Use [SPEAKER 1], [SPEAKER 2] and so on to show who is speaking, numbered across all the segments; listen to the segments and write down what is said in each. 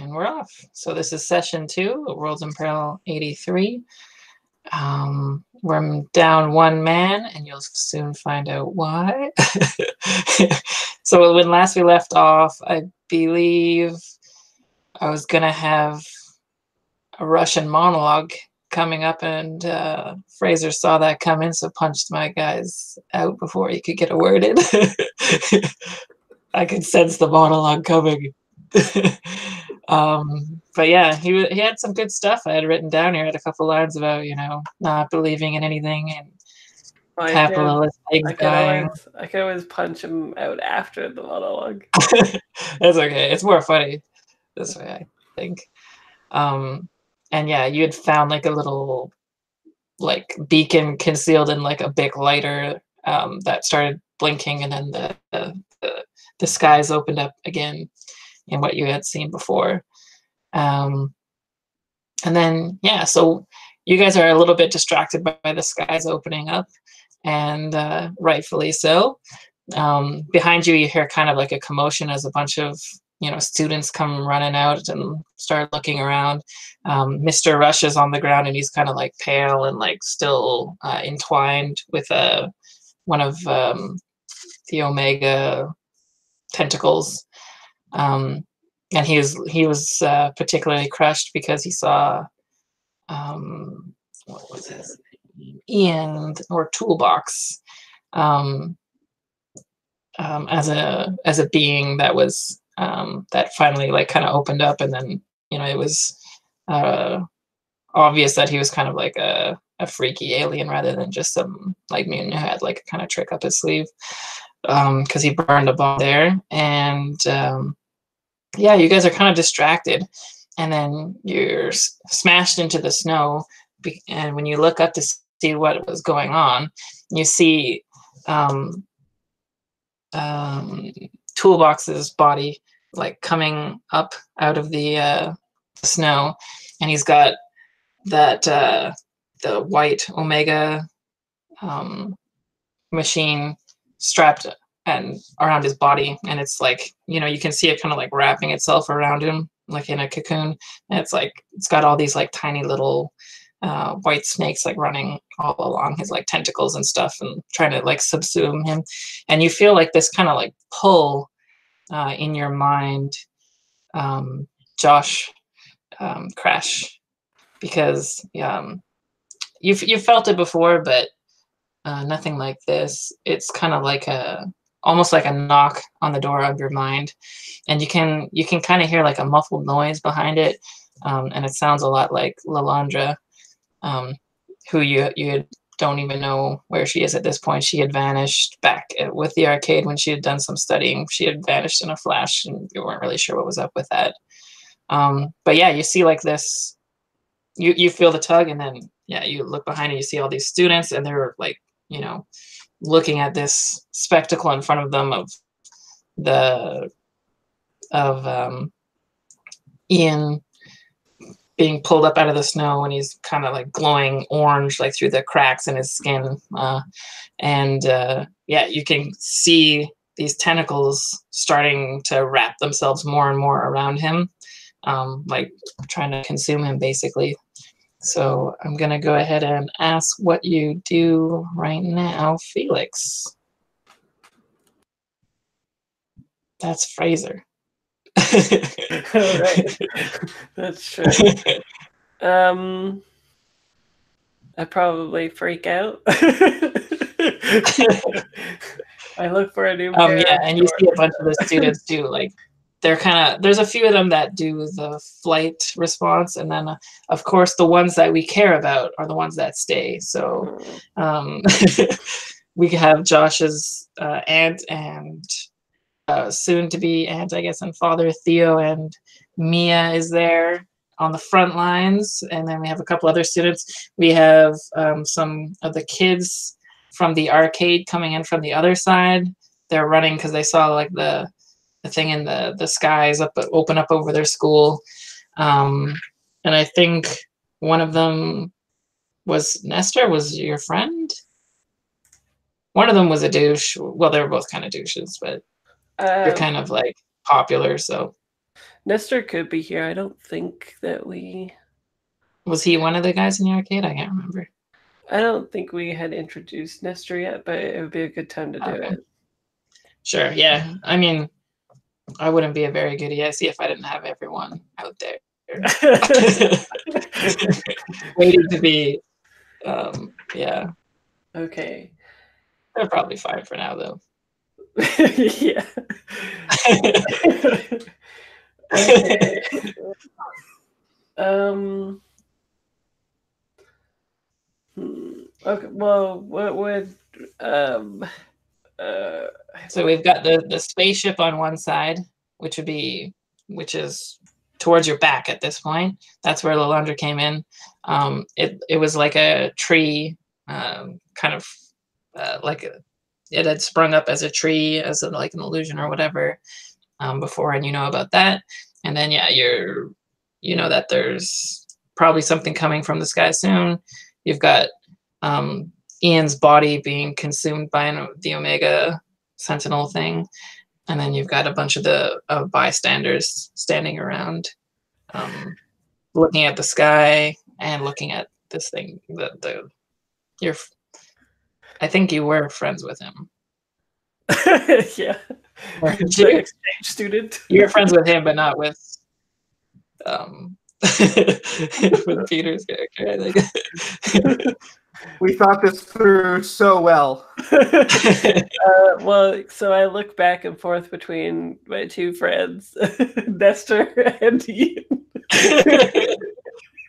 [SPEAKER 1] And we're off. So this is session 2 of Worlds in Peril 83. We're down one man, and you'll soon find out why. So when last we left off, I believe I was going to have a Russian monologue coming up, and Fraser saw that come in, so punched my guys out before he could get a word in. I could sense the monologue coming. But yeah, he had some good stuff I had written down here. I had a couple lines about, not believing in anything and capitalist things dying.
[SPEAKER 2] I could always punch him out after the monologue.
[SPEAKER 1] That's okay. It's more funny this way, I think. And yeah, you had found like a little like beacon concealed in like a big lighter that started blinking, and then the skies opened up again in what you had seen before. And then, yeah, so you guys are a little bit distracted by the skies opening up, and rightfully so. Behind you, you hear kind of like a commotion as a bunch of, students come running out and start looking around. Mr. Rush is on the ground, and he's kind of like pale and like still entwined with one of the Omega tentacles. And he was particularly crushed because he saw what was his name? Ian, or Toolbox, as a being that was that finally like kind of opened up, and then it was obvious that he was kind of like a freaky alien rather than just some like mutant who had like a kind of trick up his sleeve, because he burned a bomb there. And yeah, you guys are kind of distracted, and then you're smashed into the snow, and when you look up to see what was going on, you see Toolbox's body like coming up out of the snow, and he's got that the white Omega machine strapped and around his body, and it's like you can see it kind of like wrapping itself around him like in a cocoon, and it's got all these like tiny little white snakes like running all along his like tentacles and stuff and trying to like subsume him. And you feel like this kind of like pull in your mind, Josh, Crash, because you've felt it before, but nothing like this. It's kind of like almost like a knock on the door of your mind, and you can kind of hear like a muffled noise behind it, and it sounds a lot like Lalandra, who you don't even know where she is at this point. She had vanished back with the arcade when she had done some studying. She had vanished in a flash, and you weren't really sure what was up with that. But yeah, you see like this, you feel the tug, and then yeah, you look behind and you see all these students, and they're like, looking at this spectacle in front of them of Ian being pulled up out of the snow, and he's kind of like glowing orange like through the cracks in his skin, and yeah, you can see these tentacles starting to wrap themselves more and more around him, like trying to consume him basically. So I'm gonna go ahead and ask what you do right now, Felix. That's Fraser.
[SPEAKER 2] All right. That's true. I probably freak out. I look for a new pair.
[SPEAKER 1] Yeah, and you see a bunch of the students do like, they're kind of, there's a few of them that do the flight response, and then of course the ones that we care about are the ones that stay. So we have Josh's aunt and soon to be aunt, I guess, and father Theo, and Mia is there on the front lines, and then we have a couple other students. We have some of the kids from the arcade coming in from the other side. They're running because they saw like the thing in the skies open up over their school, and I think one of them was Nestor. Was your friend? One of them was a douche. Well, they were both kind of douches, but you're kind of like popular, so
[SPEAKER 2] Nestor could be here. I don't think that we.
[SPEAKER 1] Was he one of the guys in the arcade? I can't remember.
[SPEAKER 2] I don't think we had introduced Nestor yet, but it would be a good time to do
[SPEAKER 1] Okay.
[SPEAKER 2] it.
[SPEAKER 1] Sure. Yeah. I mean, I wouldn't be a very good EIC if I didn't have everyone out there waiting to be. Yeah.
[SPEAKER 2] Okay.
[SPEAKER 1] They're probably fine for now, though.
[SPEAKER 2] Yeah. Okay. Okay. Well, what would
[SPEAKER 1] So we've got the spaceship on one side, which is towards your back at this point. That's where Lalandra came in. It was like a tree, kind of like it had sprung up as a tree, as like an illusion or whatever, before, and you know about that. And then yeah, you know that there's probably something coming from the sky soon. You've got Ian's body being consumed by the Omega Sentinel thing, and then you've got a bunch of the bystanders standing around, looking at the sky and looking at this thing. I think you were friends with him.
[SPEAKER 2] Yeah.
[SPEAKER 1] Weren't you?
[SPEAKER 2] Exchange student.
[SPEAKER 1] You're friends with him, but not with with Peter's character, I think.
[SPEAKER 3] We thought this through so well.
[SPEAKER 2] Well, so I look back and forth between my two friends, Nestor and Ian.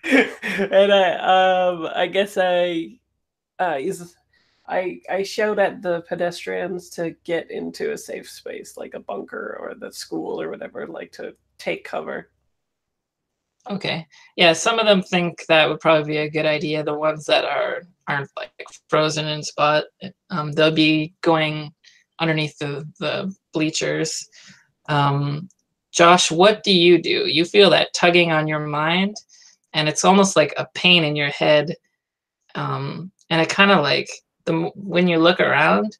[SPEAKER 2] And I guess I shout at the pedestrians to get into a safe space, like a bunker or the school or whatever, like to take cover.
[SPEAKER 1] Okay. Yeah, some of them think that would probably be a good idea. The ones that aren't like frozen in spot, they'll be going underneath the bleachers. Josh, what do? You feel that tugging on your mind, and it's almost like a pain in your head. And it kind of like when you look around,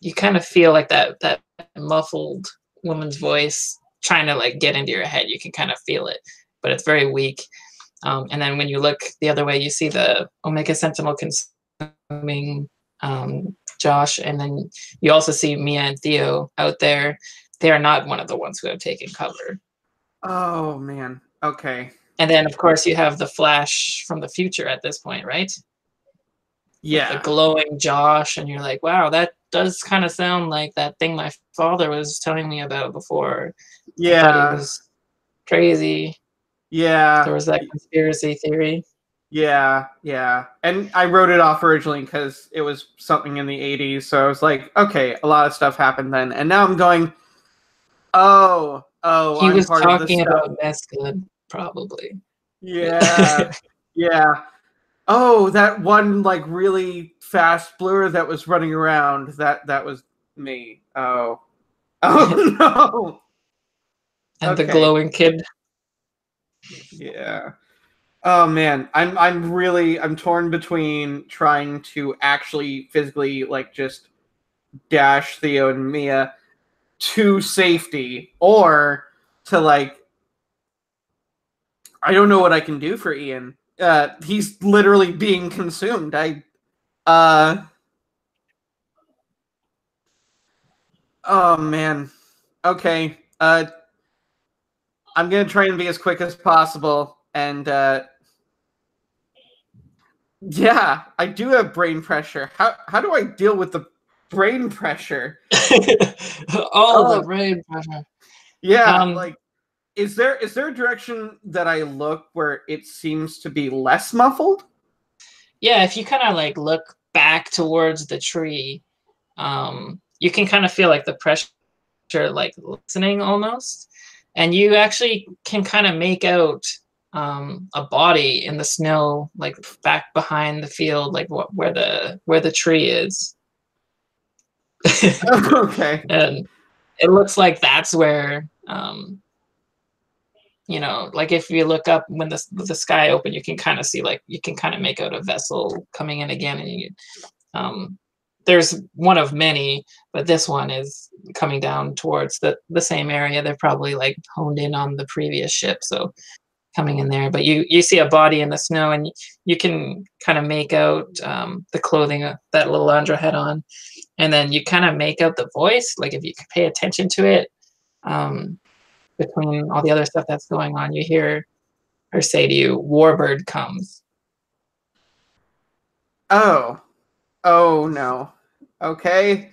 [SPEAKER 1] you kind of feel like that muffled woman's voice trying to like get into your head. You can kind of feel it, but it's very weak. And then when you look the other way, you see the Omega Sentinel consuming Josh, and then you also see Mia and Theo out there. They are not one of the ones who have taken cover.
[SPEAKER 3] Oh man. Okay.
[SPEAKER 1] And then of course you have the flash from the future at this point, right?
[SPEAKER 3] Yeah.
[SPEAKER 1] With the glowing Josh, and you're like, wow, that does kind of sound like that thing my father was telling me about before.
[SPEAKER 3] Yeah.
[SPEAKER 1] I thought it was crazy.
[SPEAKER 3] Yeah.
[SPEAKER 1] There was that conspiracy theory.
[SPEAKER 3] Yeah, yeah. And I wrote it off originally because it was something in the 80s. So I was like, okay, a lot of stuff happened then. And now I'm going,
[SPEAKER 1] he
[SPEAKER 3] I'm
[SPEAKER 1] was
[SPEAKER 3] part
[SPEAKER 1] talking
[SPEAKER 3] of this
[SPEAKER 1] about mescaline, probably.
[SPEAKER 3] Yeah, yeah. Oh, that one like really fast blur that was running around. That was me. Oh no.
[SPEAKER 1] And the glowing kid.
[SPEAKER 3] Yeah. Oh man, I'm torn between trying to actually physically like just dash Theo and Mia to safety, or to like I don't know what I can do for Ian. He's literally being consumed. Oh man. Okay. I'm gonna try and be as quick as possible, and yeah, I do have brain pressure. How do I deal with the brain pressure?
[SPEAKER 1] The brain pressure.
[SPEAKER 3] Yeah, like is there a direction that I look where it seems to be less muffled?
[SPEAKER 1] Yeah, if you kind of like look back towards the tree, you can kind of feel like the pressure like listening almost, and you actually can kind of make out a body in the snow, like back behind the field, like where the tree is.
[SPEAKER 3] Okay.
[SPEAKER 1] And it looks like that's where you know, like if you look up when the sky open, you can kind of see, like you can kind of make out a vessel coming in again, and there's one of many, but this one is coming down towards the same area. They're probably like honed in on the previous ship, so coming in there. But you see a body in the snow, and you can kind of make out the clothing that Lilandra had on, and then you kind of make out the voice, like if you could pay attention to it. Between all the other stuff that's going on, you hear her say to you, "Warbird comes."
[SPEAKER 3] Oh no. Okay.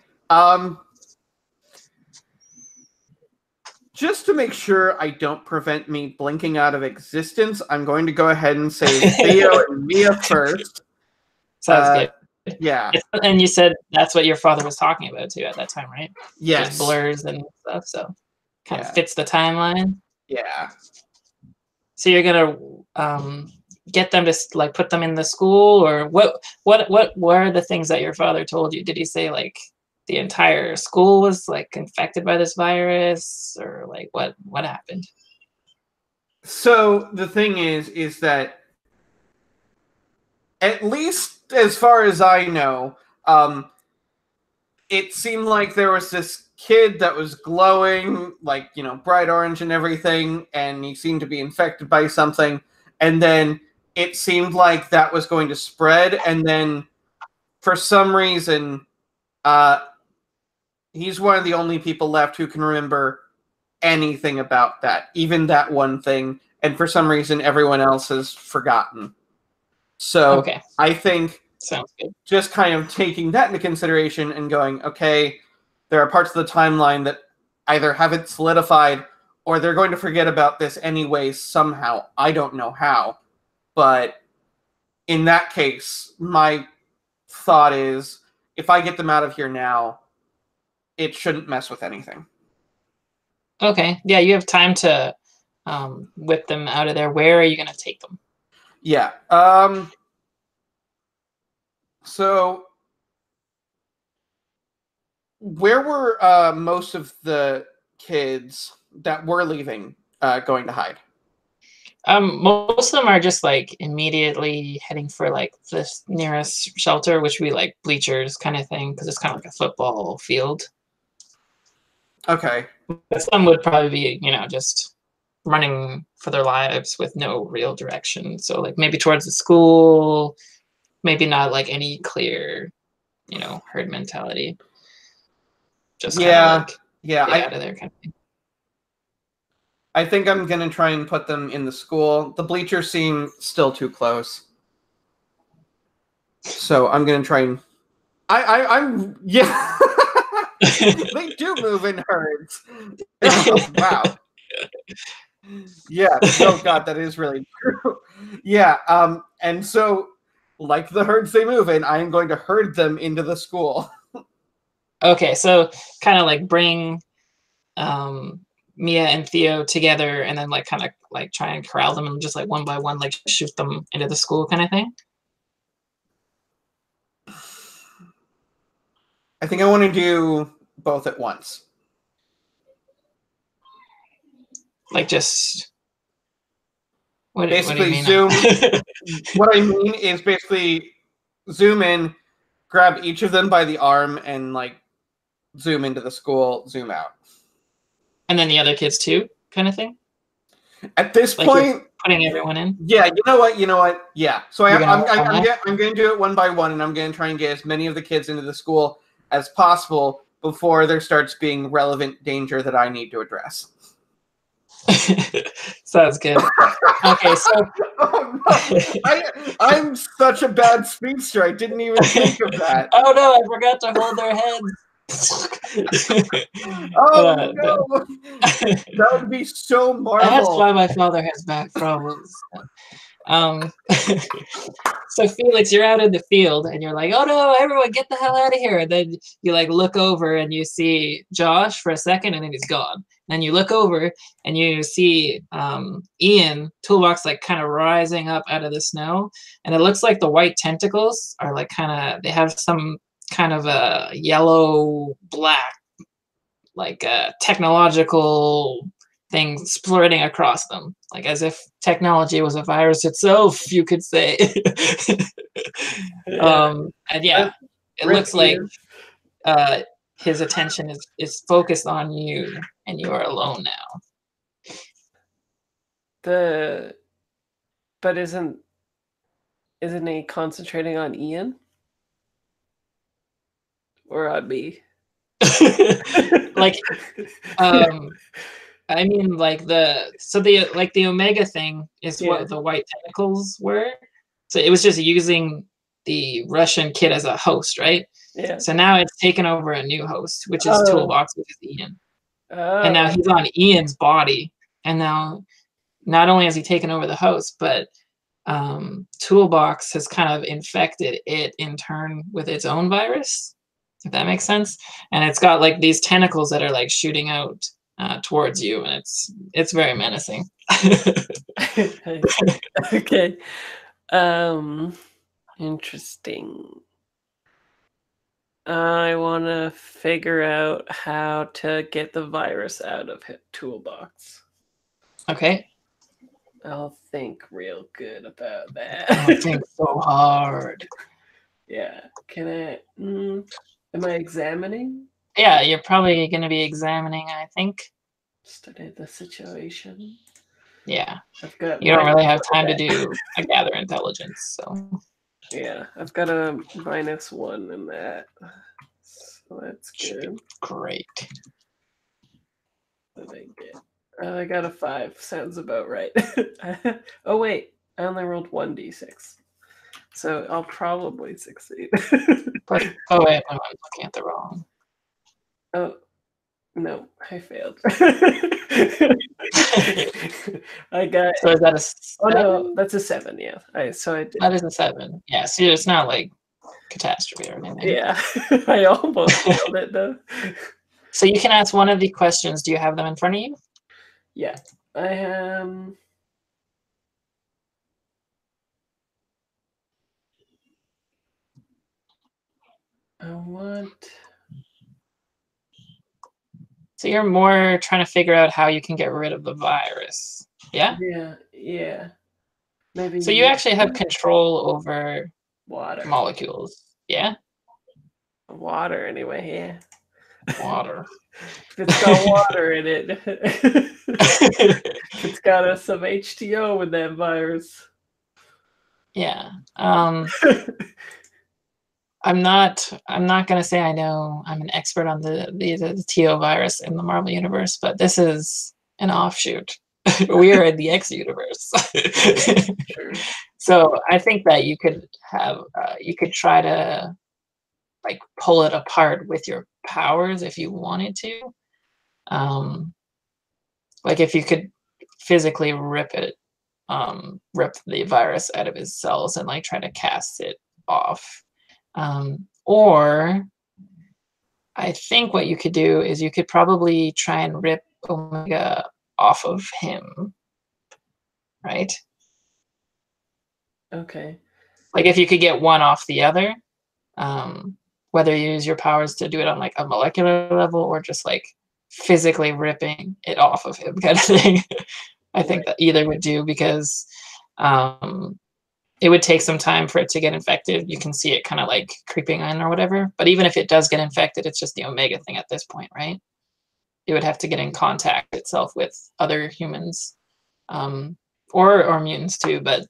[SPEAKER 3] Just to make sure I don't prevent me blinking out of existence, I'm going to go ahead and say Theo and Mia first.
[SPEAKER 1] Sounds good.
[SPEAKER 3] Yeah.
[SPEAKER 1] And you said that's what your father was talking about too at that time, right?
[SPEAKER 3] Yes.
[SPEAKER 1] Just blurs and stuff, so kind
[SPEAKER 3] Yeah.
[SPEAKER 1] of fits the timeline.
[SPEAKER 3] Yeah.
[SPEAKER 1] So you're gonna get them to like put them in the school, or what were the things that your father told you? Did he say like the entire school was like infected by this virus, or like what happened?
[SPEAKER 3] So the thing is that at least as far as I know, it seemed like there was this kid that was glowing, like, you know, bright orange and everything, and he seemed to be infected by something, and then it seemed like that was going to spread, and then for some reason, he's one of the only people left who can remember anything about that, even that one thing, and for some reason everyone else has forgotten. So
[SPEAKER 1] Okay.
[SPEAKER 3] I think
[SPEAKER 1] Sounds good.
[SPEAKER 3] just kind of taking that into consideration and going, okay, there are parts of the timeline that either haven't solidified or they're going to forget about this anyway somehow. I don't know how. But in that case, my thought is, if I get them out of here now, it shouldn't mess with anything.
[SPEAKER 1] Okay. Yeah, you have time to whip them out of there. Where are you going to take them?
[SPEAKER 3] Yeah. So where were most of the kids that were leaving going to hide?
[SPEAKER 1] Most of them are just like immediately heading for like this nearest shelter, which we like bleachers kind of thing, because it's kind of like a football field.
[SPEAKER 3] Okay.
[SPEAKER 1] But some would probably be, you know, just running for their lives with no real direction. So like maybe towards the school, maybe not like any clear, you know, herd mentality. Just
[SPEAKER 3] yeah,
[SPEAKER 1] like
[SPEAKER 3] yeah.
[SPEAKER 1] get out of there kind of thing.
[SPEAKER 3] I think I'm gonna try and put them in the school. The bleachers seem still too close, so I'm gonna try and. I'm yeah. They do move in herds. Oh, wow. Yeah. Oh God, that is really true. Yeah. And so, like the herds they move in, I am going to herd them into the school.
[SPEAKER 1] Okay, so kind of like bring Mia and Theo together, and then like kind of like try and corral them, and just like one by one, like shoot them into the school kind of thing.
[SPEAKER 3] I think I want to do both at once.
[SPEAKER 1] Like just
[SPEAKER 3] Basically,
[SPEAKER 1] what do you mean?
[SPEAKER 3] What I mean is basically zoom in, grab each of them by the arm, and like zoom into the school, zoom out.
[SPEAKER 1] And then the other kids too, kind of thing.
[SPEAKER 3] At this
[SPEAKER 1] Like
[SPEAKER 3] point,
[SPEAKER 1] putting everyone in.
[SPEAKER 3] yeah, you know what? Yeah. So I'm
[SPEAKER 1] gonna
[SPEAKER 3] going to do it one by one, and I'm going to try and get as many of the kids into the school as possible before there starts being relevant danger that I need to address.
[SPEAKER 1] Sounds good. Okay, so
[SPEAKER 3] Oh, no. I'm such a bad speedster. I didn't even think of that.
[SPEAKER 1] Oh no, I forgot to hold their heads.
[SPEAKER 3] Oh no, that would be so Marvel.
[SPEAKER 1] That's why my father has back problems. So Felix, you're out in the field and you're like, oh no, everyone get the hell out of here. And then you like look over and you see Josh for a second and then he's gone. Then you look over and you see Ian Toolbox like kind of rising up out of the snow, and it looks like the white tentacles are like kind of, they have some kind of a yellow black like a technological thing splitting across them, like as if technology was a virus itself, you could say. And yeah, it looks like
[SPEAKER 2] Ian.
[SPEAKER 1] his attention is focused on you, and you are alone now.
[SPEAKER 2] But isn't he concentrating on Ian or on me?
[SPEAKER 1] Like, I mean, like the Omega thing is what the white tentacles were. So it was just using the Russian kid as a host, right?
[SPEAKER 2] Yeah.
[SPEAKER 1] So now it's taken over a new host, which is Toolbox, which is Ian. And now he's on Ian's body. And now not only has he taken over the host, but Toolbox has kind of infected it in turn with its own virus, if that makes sense. And it's got like these tentacles that are like shooting out towards you, and it's very menacing.
[SPEAKER 2] Okay. Interesting. I want to figure out how to get the virus out of Toolbox.
[SPEAKER 1] Okay.
[SPEAKER 2] I'll think real good about that.
[SPEAKER 1] I'll think so hard.
[SPEAKER 2] Yeah. Can I? Am I examining?
[SPEAKER 1] Yeah, you're probably going to be examining, I think.
[SPEAKER 2] Study the situation.
[SPEAKER 1] Yeah.
[SPEAKER 2] I've got.
[SPEAKER 1] You don't really have time to do a gather intelligence, so.
[SPEAKER 2] Yeah, I've got a -1 in that. So that's good.
[SPEAKER 1] Great.
[SPEAKER 2] What did I get? I got a 5. Sounds about right. Oh wait, I only rolled 1d6, so I'll probably succeed.
[SPEAKER 1] Oh wait, I'm looking at the wrong.
[SPEAKER 2] Oh no, I failed. I got.
[SPEAKER 1] So is that a 7?
[SPEAKER 2] Oh no, that's a 7. Yeah, I did.
[SPEAKER 1] That is a 7. Yeah, so it's not like catastrophe or anything.
[SPEAKER 2] Yeah, I almost failed it though.
[SPEAKER 1] So you can ask one of the questions. Do you have them in front of you?
[SPEAKER 2] Yeah, I am. I want.
[SPEAKER 1] So you're more trying to figure out how you can get rid of the virus. Yeah?
[SPEAKER 2] Yeah. Maybe.
[SPEAKER 1] So you actually have control over
[SPEAKER 2] water
[SPEAKER 1] molecules. Yeah?
[SPEAKER 2] Water, anyway, yeah.
[SPEAKER 1] Water.
[SPEAKER 2] If it's got water in it. It's got some H2O with that virus.
[SPEAKER 1] Yeah. I'm not gonna say I know I'm an expert on the TO virus in the Marvel universe, but this is an offshoot. We are in the X universe.
[SPEAKER 2] Sure.
[SPEAKER 1] So I think that you could try to like pull it apart with your powers if you wanted to. Like if you could physically rip the virus out of his cells and like try to cast it off. Or I think what you could do is you could probably try and rip Omega off of him, right?
[SPEAKER 2] Okay.
[SPEAKER 1] Like if you could get one off the other, whether you use your powers to do it on like a molecular level or just like physically ripping it off of him kind of thing. I think that either would do because it would take some time for it to get infected. You can see it kind of like creeping in or whatever. But even if it does get infected, it's just the Omega thing at this point, right? It would have to get in contact itself with other humans or mutants too. But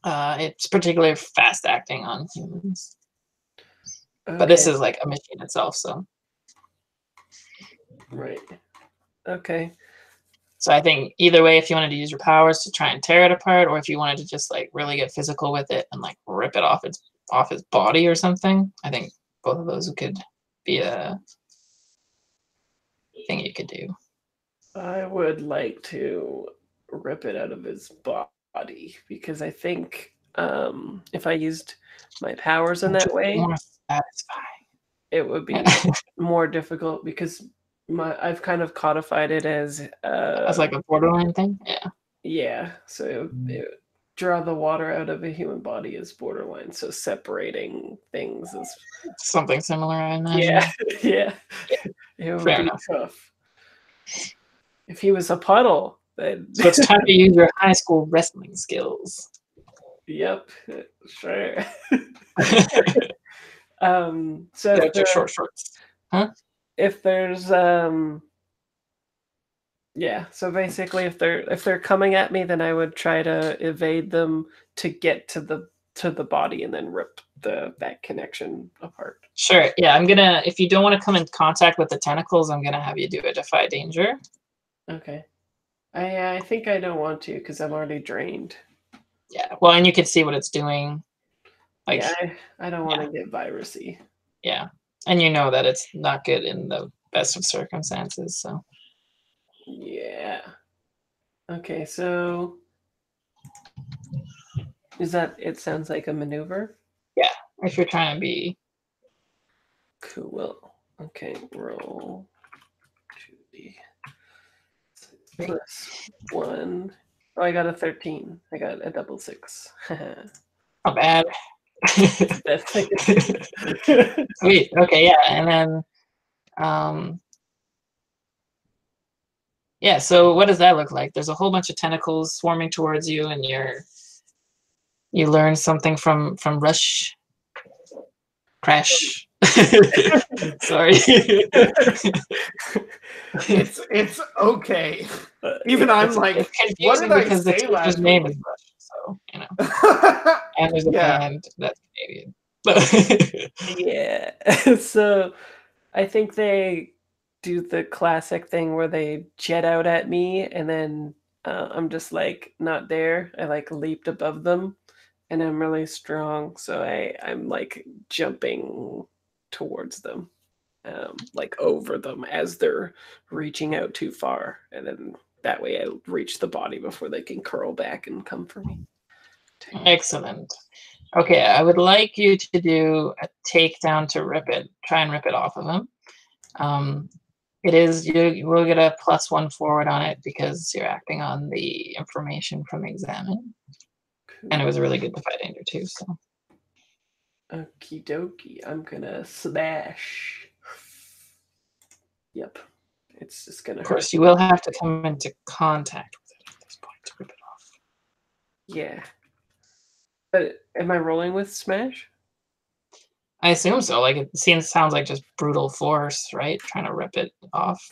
[SPEAKER 1] it's particularly fast acting on humans. Okay. But this is like a machine itself, so.
[SPEAKER 2] Right. Okay.
[SPEAKER 1] So I think either way, if you wanted to use your powers to try and tear it apart, or if you wanted to just like really get physical with it and like rip it off his body or something, I think both of those could be a thing you could do.
[SPEAKER 2] I would like to rip it out of his body because I think if I used my powers in that way,
[SPEAKER 1] more satisfying.
[SPEAKER 2] It would be more difficult because I've kind of codified it as
[SPEAKER 1] like a borderline thing.
[SPEAKER 2] Yeah. So it draw the water out of a human body is borderline. So separating things is
[SPEAKER 1] something similar, I imagine.
[SPEAKER 2] Yeah. It would
[SPEAKER 1] Fair
[SPEAKER 2] be
[SPEAKER 1] enough.
[SPEAKER 2] tough. If he was a puddle, then
[SPEAKER 1] so it's time to use your high school wrestling skills.
[SPEAKER 2] Yep, sure. So
[SPEAKER 1] Get out your short shorts. Huh?
[SPEAKER 2] if there's yeah, so basically if they're coming at me, then I would try to evade them to get to the body and then rip that connection apart.
[SPEAKER 1] Sure. Yeah, I'm gonna. If you don't want to come in contact with the tentacles, I'm gonna have you do a defy danger.
[SPEAKER 2] Okay. I think I don't want to because I'm already drained.
[SPEAKER 1] Yeah. Well, and you can see what it's doing. Like,
[SPEAKER 2] yeah, I don't want to get virusy.
[SPEAKER 1] yeah, and you know that it's not good in the best of circumstances. So.
[SPEAKER 2] Yeah. Okay, so is that? It sounds like a maneuver.
[SPEAKER 1] Yeah, if you're trying to be.
[SPEAKER 2] Cool. Okay, roll 2d plus 1. Oh, I got a 13. I got a double 6.
[SPEAKER 1] Not bad.
[SPEAKER 2] That's like
[SPEAKER 1] Sweet. Okay, yeah, and then yeah, so what does that look like? There's a whole bunch of tentacles swarming towards you, and you learn something from Rush. Crash. Sorry.
[SPEAKER 3] It's okay. Even I'm like,
[SPEAKER 1] it's
[SPEAKER 3] what
[SPEAKER 1] confusing
[SPEAKER 3] did I
[SPEAKER 1] because the
[SPEAKER 3] say last
[SPEAKER 1] teacher's name
[SPEAKER 3] week?
[SPEAKER 1] is Rush, so you know. And there's a band that's Canadian.
[SPEAKER 2] Yeah. So I think they do the classic thing where they jet out at me, and then I'm just like not there. I like leaped above them, and I'm really strong, so I'm like jumping towards them, like over them as they're reaching out too far, and then that way I reach the body before they can curl back and come for me.
[SPEAKER 1] Excellent. Okay, I would like you to do a takedown to rip it. Try and rip it off of him. It is you will get a +1 forward on it because you're acting on the information from examine.
[SPEAKER 2] Cool.
[SPEAKER 1] And it was a really good defy danger too. So.
[SPEAKER 2] Okie dokie. I'm gonna smash. Yep. It's just gonna.
[SPEAKER 1] Of course, you will have to come into contact with it at this point to rip it off.
[SPEAKER 2] Yeah. But am I rolling with smash?
[SPEAKER 1] I assume so. Like it sounds like just brute force, right? Trying to rip it off.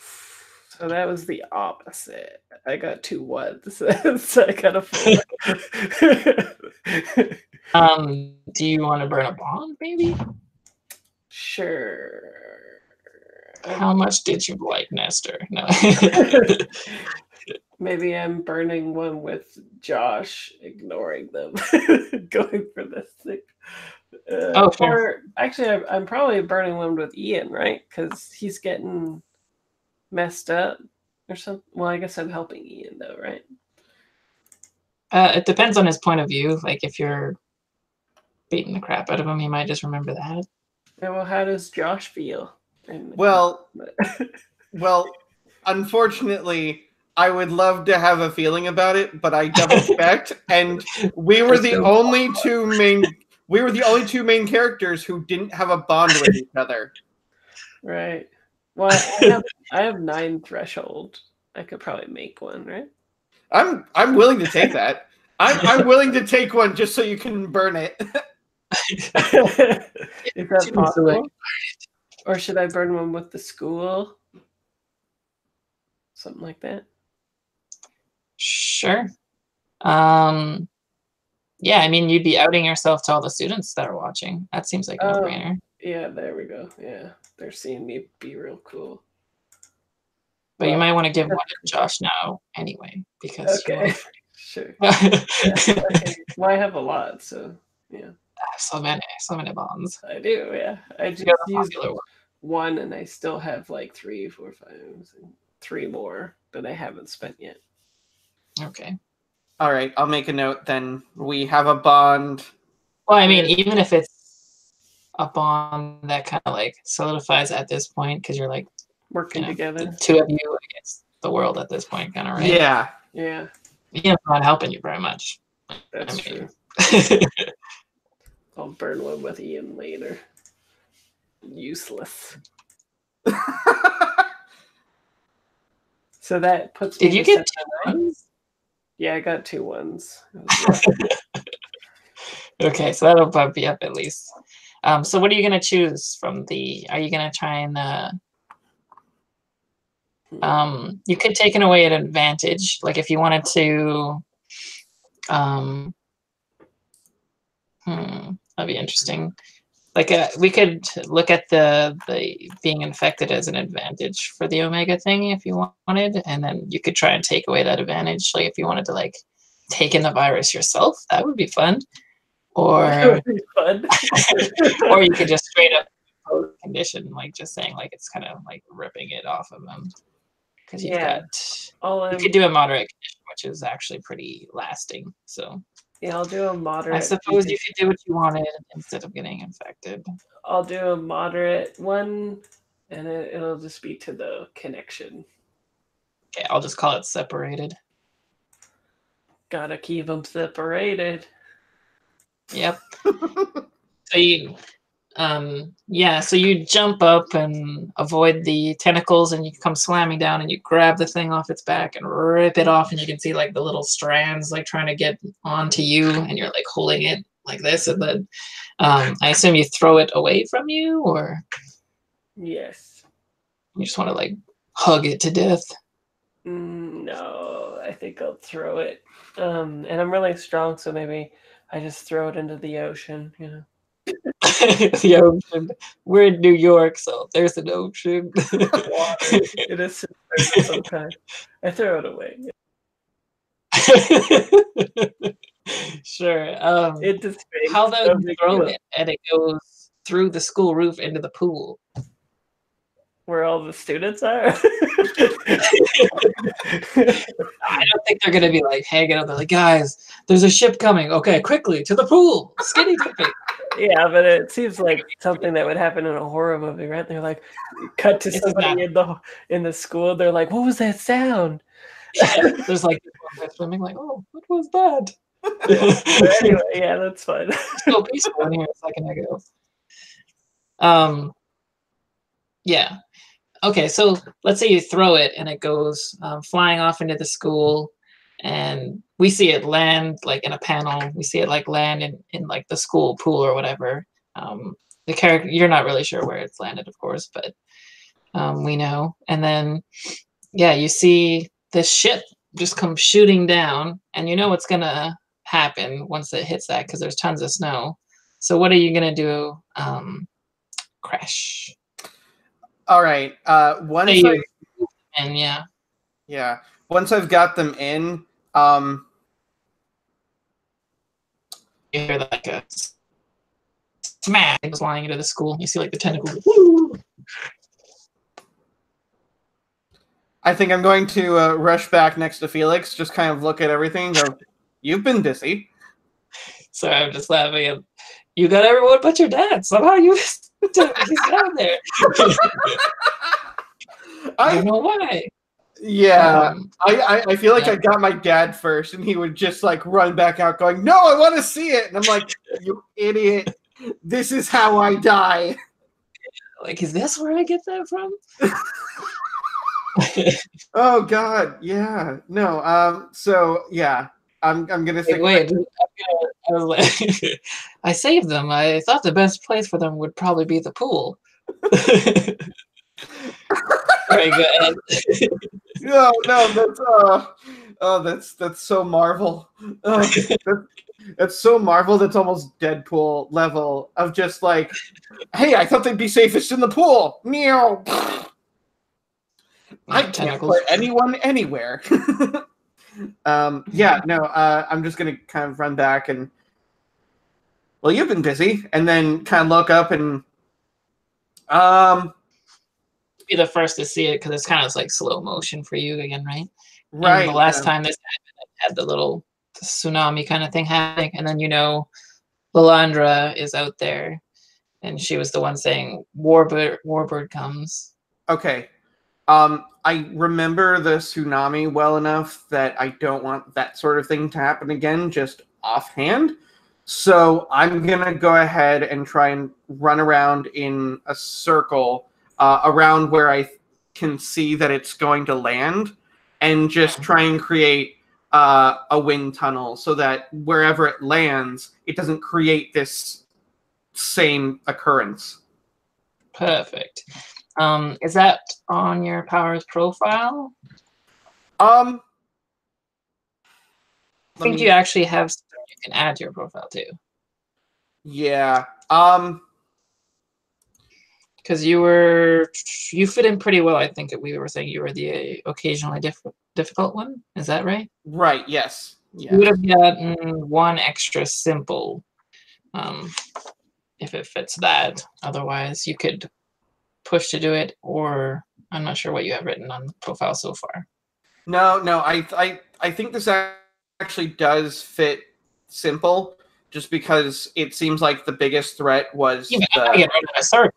[SPEAKER 2] So that was the opposite. I got 2 1s, so I got a 4.
[SPEAKER 1] Do you want to burn a bond, maybe?
[SPEAKER 2] Sure.
[SPEAKER 1] How much did you like Nestor? No.
[SPEAKER 2] Maybe I'm burning one with Josh, ignoring them, going for this thing.
[SPEAKER 1] Oh, sure.
[SPEAKER 2] Or actually, I'm probably burning one with Ian, right? Because he's getting messed up or something. Well, I guess I'm helping Ian, though, right?
[SPEAKER 1] It depends on his point of view. Like, if you're beating the crap out of him, he might just remember that.
[SPEAKER 2] Yeah, well, how does Josh feel?
[SPEAKER 3] Well, unfortunately, I would love to have a feeling about it, but I double checked, and we were the only two main characters who didn't have a bond with each other.
[SPEAKER 2] Right. Well, I have 9 threshold. I could probably make one, right?
[SPEAKER 3] I'm willing to take that. I'm willing to take one just so you can burn it.
[SPEAKER 2] Is that possible? Or should I burn one with the school? Something like that.
[SPEAKER 1] Sure. Yeah, I mean, you'd be outing yourself to all the students that are watching. That seems like a no-brainer.
[SPEAKER 2] Yeah, there we go. Yeah, they're seeing me be real cool.
[SPEAKER 1] But you might want to give one to Josh now anyway, because
[SPEAKER 2] sure. Okay. Well, I have a lot, so yeah.
[SPEAKER 1] So many bonds.
[SPEAKER 2] I do, yeah. I just used one, and I still have like 3, 4, 5, 3 more that I haven't spent yet.
[SPEAKER 1] Okay.
[SPEAKER 3] All right, I'll make a note then. We have a bond.
[SPEAKER 1] Well, I mean, even if it's a bond that kind of like solidifies at this point, because you're like
[SPEAKER 2] working together,
[SPEAKER 1] the 2 of you against the world at this point, kind of, right?
[SPEAKER 3] Yeah.
[SPEAKER 1] Ian's not helping you very much.
[SPEAKER 2] That's true. I'll burn one with Ian later. Useless. So that puts me.
[SPEAKER 1] Did you get 2 1s?
[SPEAKER 2] Yeah, I got 2 1s.
[SPEAKER 1] Okay, so that'll bump you up at least. So what are you gonna choose from the? Are you gonna try and you could take it away at an advantage, like if you wanted to. That'd be interesting. Like we could look at the being infected as an advantage for the Omega thing if you wanted, and then you could try and take away that advantage. Like if you wanted to like take in the virus yourself, that would be fun. Or
[SPEAKER 2] That would be fun.
[SPEAKER 1] or you could just straight up impose a condition, like just saying like it's kind of like ripping it off of them. Because you've got you could do a moderate condition, which is actually pretty lasting. So
[SPEAKER 2] yeah, I'll do a moderate.
[SPEAKER 1] I suppose you could do what you wanted instead of getting infected.
[SPEAKER 2] I'll do a moderate one, and it'll just be to the connection.
[SPEAKER 1] Okay, I'll just call it separated.
[SPEAKER 2] Gotta keep them separated.
[SPEAKER 1] Yep. So you, so you jump up and avoid the tentacles, and you come slamming down, and you grab the thing off its back and rip it off, and you can see like the little strands like trying to get onto you, and you're like holding it like this, and then I assume you throw it away from you, or
[SPEAKER 2] yes,
[SPEAKER 1] you just want to like hug it to death.
[SPEAKER 2] No, I think I'll throw it. And I'm really strong, so maybe I just throw it into the ocean, you know.
[SPEAKER 1] The ocean. We're in New York, so there's an ocean.
[SPEAKER 2] It is some kind. I throw it away.
[SPEAKER 1] Sure.
[SPEAKER 2] Into space.
[SPEAKER 1] How about you throw it and it goes through the school roof into the pool?
[SPEAKER 2] Where all the students are?
[SPEAKER 1] I don't think they're gonna be like hanging out. They're like, guys, there's a ship coming. Okay, quickly to the pool. Skinny dipping.
[SPEAKER 2] Yeah, but it seems like something that would happen in a horror movie, right? They're like, cut to somebody in the school. They're like, what was that sound?
[SPEAKER 1] Yeah, there's like swimming. Like, oh, what was that?
[SPEAKER 2] Anyway, yeah, that's fine.
[SPEAKER 1] So peaceful in here a second ago. Yeah. Okay, so let's say you throw it and it goes flying off into the school, and we see it land like in a panel. We see it like land in like the school pool or whatever. The character, you're not really sure where it's landed, of course, but we know. And then, yeah, you see this ship just come shooting down, and you know what's gonna happen once it hits that because there's tons of snow. So what are you gonna do? Crash.
[SPEAKER 3] All right. Once Once I've got them in,
[SPEAKER 1] you hear like a smash flying into the school. You see like the tentacles. Woo!
[SPEAKER 3] I think I'm going to rush back next to Felix, just kind of look at everything and go, you've been busy.
[SPEAKER 1] So I'm just laughing at, you got everyone but your dad. Somehow he's down there. I don't know why.
[SPEAKER 3] Yeah, I feel like I got my dad first, and he would just like run back out going, no, I want to see it. And I'm like, you idiot. This is how I die.
[SPEAKER 1] Like, is this where I get that from?
[SPEAKER 3] Oh, God. Yeah. No. So, yeah. I'm gonna say.
[SPEAKER 1] Wait. I was like, I saved them. I thought the best place for them would probably be the pool. Very good.
[SPEAKER 3] No, that's so Marvel. That's so Marvel. That's almost Deadpool level of just like, hey, I thought they'd be safest in the pool. Meow. I can't put anyone anywhere. Yeah, no, I'm just gonna kind of run back and, well, you've been busy, and then kind of look up and
[SPEAKER 1] be the first to see it because it's kind of like slow motion for you again, right?
[SPEAKER 3] Right.
[SPEAKER 1] And the last time this happened, it had the little tsunami kind of thing happening, and then Lilandra is out there, and she was the one saying Warbird comes.
[SPEAKER 3] Okay. I remember the tsunami well enough that I don't want that sort of thing to happen again, just offhand. So I'm going to go ahead and try and run around in a circle around where I can see that it's going to land, and just try and create a wind tunnel so that wherever it lands, it doesn't create this same occurrence.
[SPEAKER 1] Perfect. Is that on your powers profile?
[SPEAKER 3] Um,
[SPEAKER 1] I think you actually have stuff you can add to your profile too.
[SPEAKER 3] Yeah.
[SPEAKER 1] Because you fit in pretty well. I think we were saying you were the occasionally difficult one. Is that right?
[SPEAKER 3] Right. Yes. Yeah.
[SPEAKER 1] You would have gotten one extra simple, if it fits that. Otherwise, you could push to do it, or I'm not sure what you have written on the profile so far.
[SPEAKER 3] No. I think this actually does fit simple, just because it seems like the biggest threat was
[SPEAKER 1] I get rid of a circle.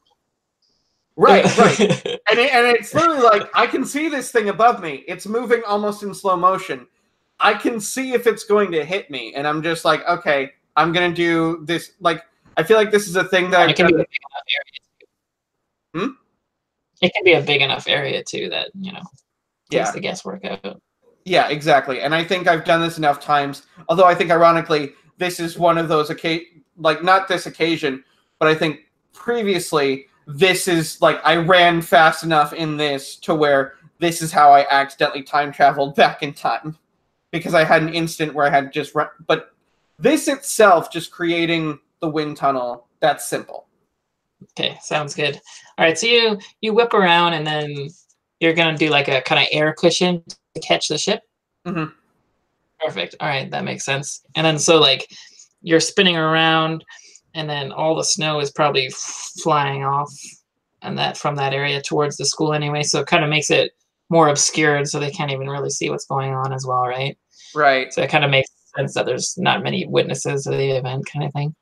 [SPEAKER 3] Right. and it's literally like, I can see this thing above me. It's moving almost in slow motion. I can see if it's going to hit me, and I'm just like, okay, I'm gonna do this. Like, I feel like this is a thing that
[SPEAKER 1] it can be a big enough area too. It can be a big enough area too that takes the guesswork out.
[SPEAKER 3] Yeah, exactly. And I think I've done this enough times. Although I think, ironically, this is one of those not this occasion, but I think previously, this is like, I ran fast enough in this to where this is how I accidentally time traveled back in time, because I had an instant where I had just run. But this itself, just creating the wind tunnel, that's simple.
[SPEAKER 1] Okay, sounds good. All right, so you whip around, and then you're gonna do like a kind of air cushion to catch the ship.
[SPEAKER 3] Mm-hmm.
[SPEAKER 1] Perfect. All right, that makes sense. And then so like you're spinning around, and then all the snow is probably flying off, and that from that area towards the school anyway. So it kind of makes it more obscured, so they can't even really see what's going on as well, right?
[SPEAKER 3] Right.
[SPEAKER 1] So it kind of makes sense that there's not many witnesses of the event, kind of thing.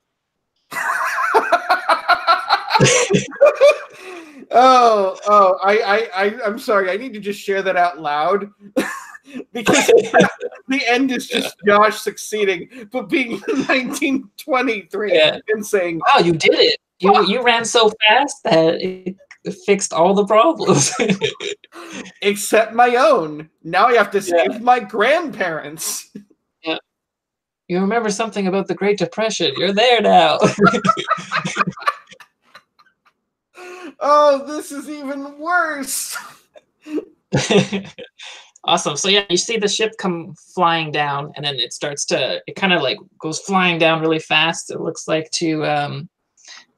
[SPEAKER 3] I'm sorry. I need to just share that out loud. Because the end is just Josh succeeding, but being 1923 and saying,
[SPEAKER 1] "Wow, you did it! You ran so fast that it fixed all the problems,
[SPEAKER 3] except my own. Now I have to save my grandparents."
[SPEAKER 1] Yeah, you remember something about the Great Depression? You're there now.
[SPEAKER 3] Oh, this is even worse.
[SPEAKER 1] Awesome. So yeah, you see the ship come flying down, and then it kind of like goes flying down really fast. It looks like to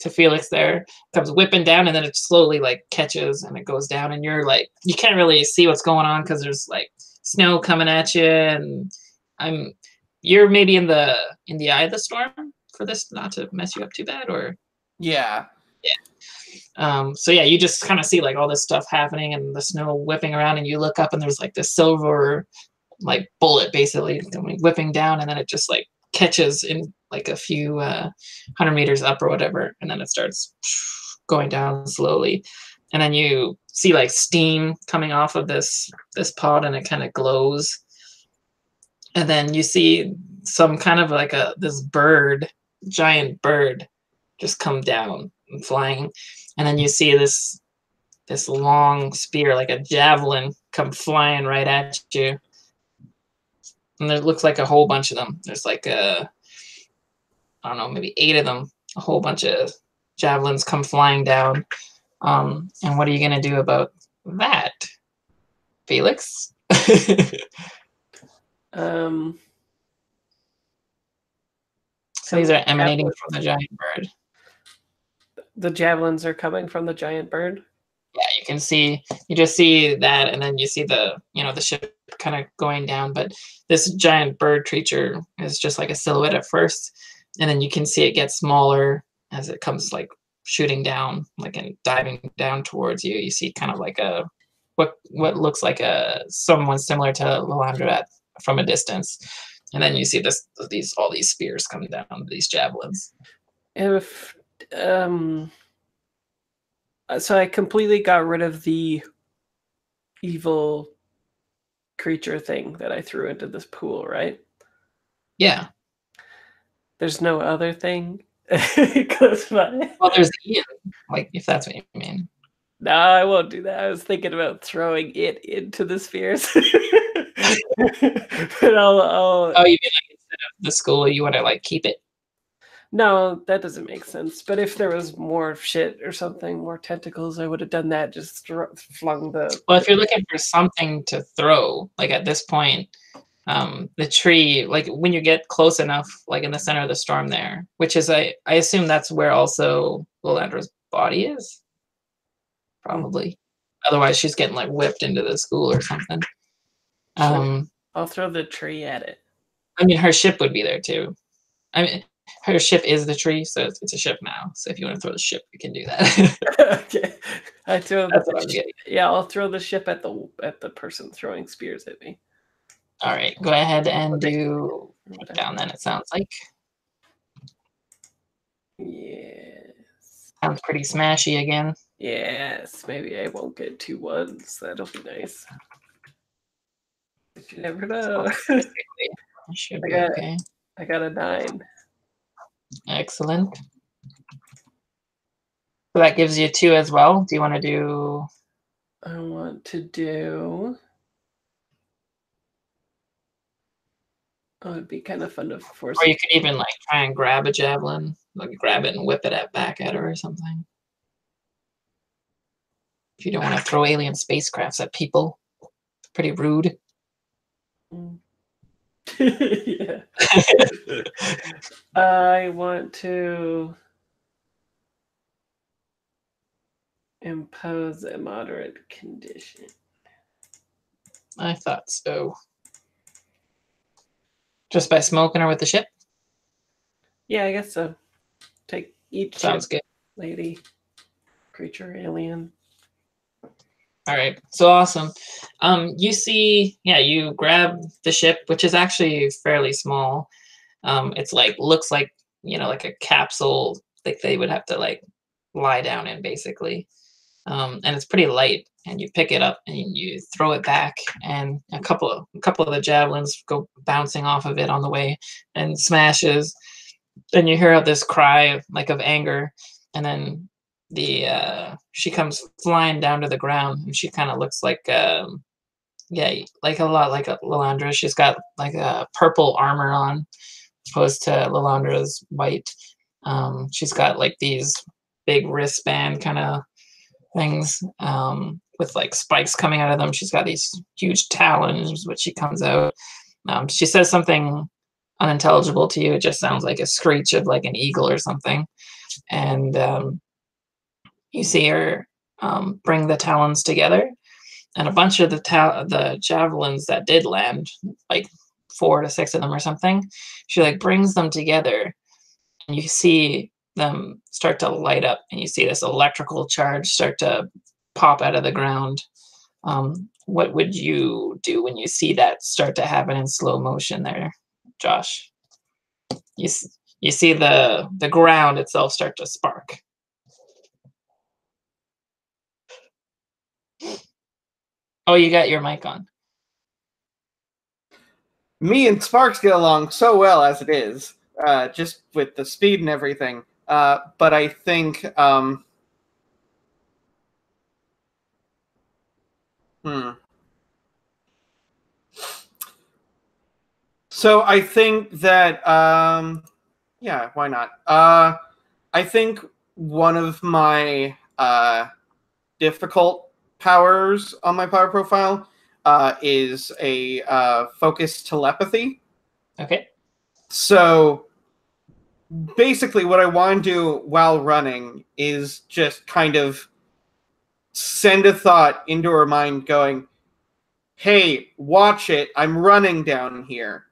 [SPEAKER 1] Felix there. It comes whipping down, and then it slowly like catches and it goes down, and you're like, you can't really see what's going on because there's like snow coming at you, and you're maybe in the eye of the storm for this not to mess you up too bad, or
[SPEAKER 3] yeah.
[SPEAKER 1] So yeah, you just kind of see like all this stuff happening and the snow whipping around, and you look up and there's like this silver like bullet basically whipping down, and then it just like catches in like a few 100 meters up or whatever, and then it starts going down slowly, and then you see like steam coming off of this pod, and it kind of glows, and then you see some kind of like this giant bird just come down and flying. And then you see this long spear, like a javelin, come flying right at you. And there looks like a whole bunch of them. There's like I don't know, maybe 8 of them. A whole bunch of javelins come flying down. And what are you gonna do about that, Felix? So these are emanating from the giant bird.
[SPEAKER 2] The javelins are coming from the giant bird?
[SPEAKER 1] Yeah, you just see that, and then you see the ship kind of going down, but this giant bird creature is just like a silhouette at first, and then you can see it get smaller as it comes like shooting down, like and diving down towards you. You see kind of like what looks like someone similar to Lalandra from a distance, and then you see all these spears coming down, these javelins.
[SPEAKER 2] So I completely got rid of the evil creature thing that I threw into this pool, right?
[SPEAKER 1] Yeah.
[SPEAKER 2] There's no other thing close by.
[SPEAKER 1] Well, there's Ian, like if that's what you mean.
[SPEAKER 2] No, I won't do that. I was thinking about throwing it into the spheres. But I'll
[SPEAKER 1] Oh, you mean like instead of the school, you want to like keep it?
[SPEAKER 2] No, that doesn't make sense. But if there was more shit or something, more tentacles, I would have done that. Just flung the.
[SPEAKER 1] Well, if you're looking for something to throw, like at this point, the tree, like when you get close enough, like in the center of the storm there, which is I assume that's where also Lilandra's body is. Probably. Otherwise she's getting like whipped into the school or something.
[SPEAKER 2] I'll throw the tree at it.
[SPEAKER 1] I mean, her ship would be there too. I mean, her ship is the tree, so it's a ship now. So if you want to throw the ship, you can do that.
[SPEAKER 2] Okay, I throw.
[SPEAKER 1] That's what I'm getting.
[SPEAKER 2] Yeah, I'll throw the ship at the person throwing spears at me.
[SPEAKER 1] All right, go ahead and do down. Then it sounds like.
[SPEAKER 2] Yes.
[SPEAKER 1] Sounds pretty smashy again.
[SPEAKER 2] Yes, maybe I won't get 2 1s. That'll be nice. But you never know.
[SPEAKER 1] Should be okay.
[SPEAKER 2] I got a 9.
[SPEAKER 1] Excellent. So that gives you 2 as well. Do you want to do?
[SPEAKER 2] I want to do. Oh, it'd be kind of fun to force.
[SPEAKER 1] Or you could even like try and grab a javelin, like grab it and whip it back at her or something. If you don't want to throw alien spacecrafts at people, it's pretty rude.
[SPEAKER 2] Yeah. I want to impose a moderate condition.
[SPEAKER 1] I thought so. Just by smoking her with the ship?
[SPEAKER 2] Yeah, I guess so. Take each
[SPEAKER 1] Sounds good.
[SPEAKER 2] Lady, creature, alien.
[SPEAKER 1] All right, so awesome. You see, yeah, you grab the ship, which is actually fairly small. It's like looks like, you know, like a capsule, like they would have to like lie down in basically. And it's pretty light. And you pick it up and you throw it back, and a couple of the javelins go bouncing off of it on the way and smashes. Then you hear this cry like of anger, and then she comes flying down to the ground, and she kind of looks like yeah, like a lot like a Lilandra. She's got like a purple armor on, opposed to Lilandra's white. She's got like these big wristband kind of things with like spikes coming out of them. She's got these huge talons, which she comes out. She says something unintelligible to you. It just sounds like a screech of like an eagle or something. And you see her bring the talons together, and a bunch of the javelins that did land, like 4 to 6 of them or something, she like brings them together, and you see them start to light up, and you see this electrical charge start to pop out of the ground. What would you do when you see that start to happen in slow motion there, Josh? You see the ground itself start to spark. Oh, you got your mic on.
[SPEAKER 3] Me and Sparks get along so well as it is, just with the speed and everything. But I think, So I think that, yeah, why not? I think one of my difficult powers on my power profile is a focused telepathy.
[SPEAKER 1] Okay.
[SPEAKER 3] So basically what I want to do while running is just kind of send a thought into her mind going, hey, watch it, I'm running down here.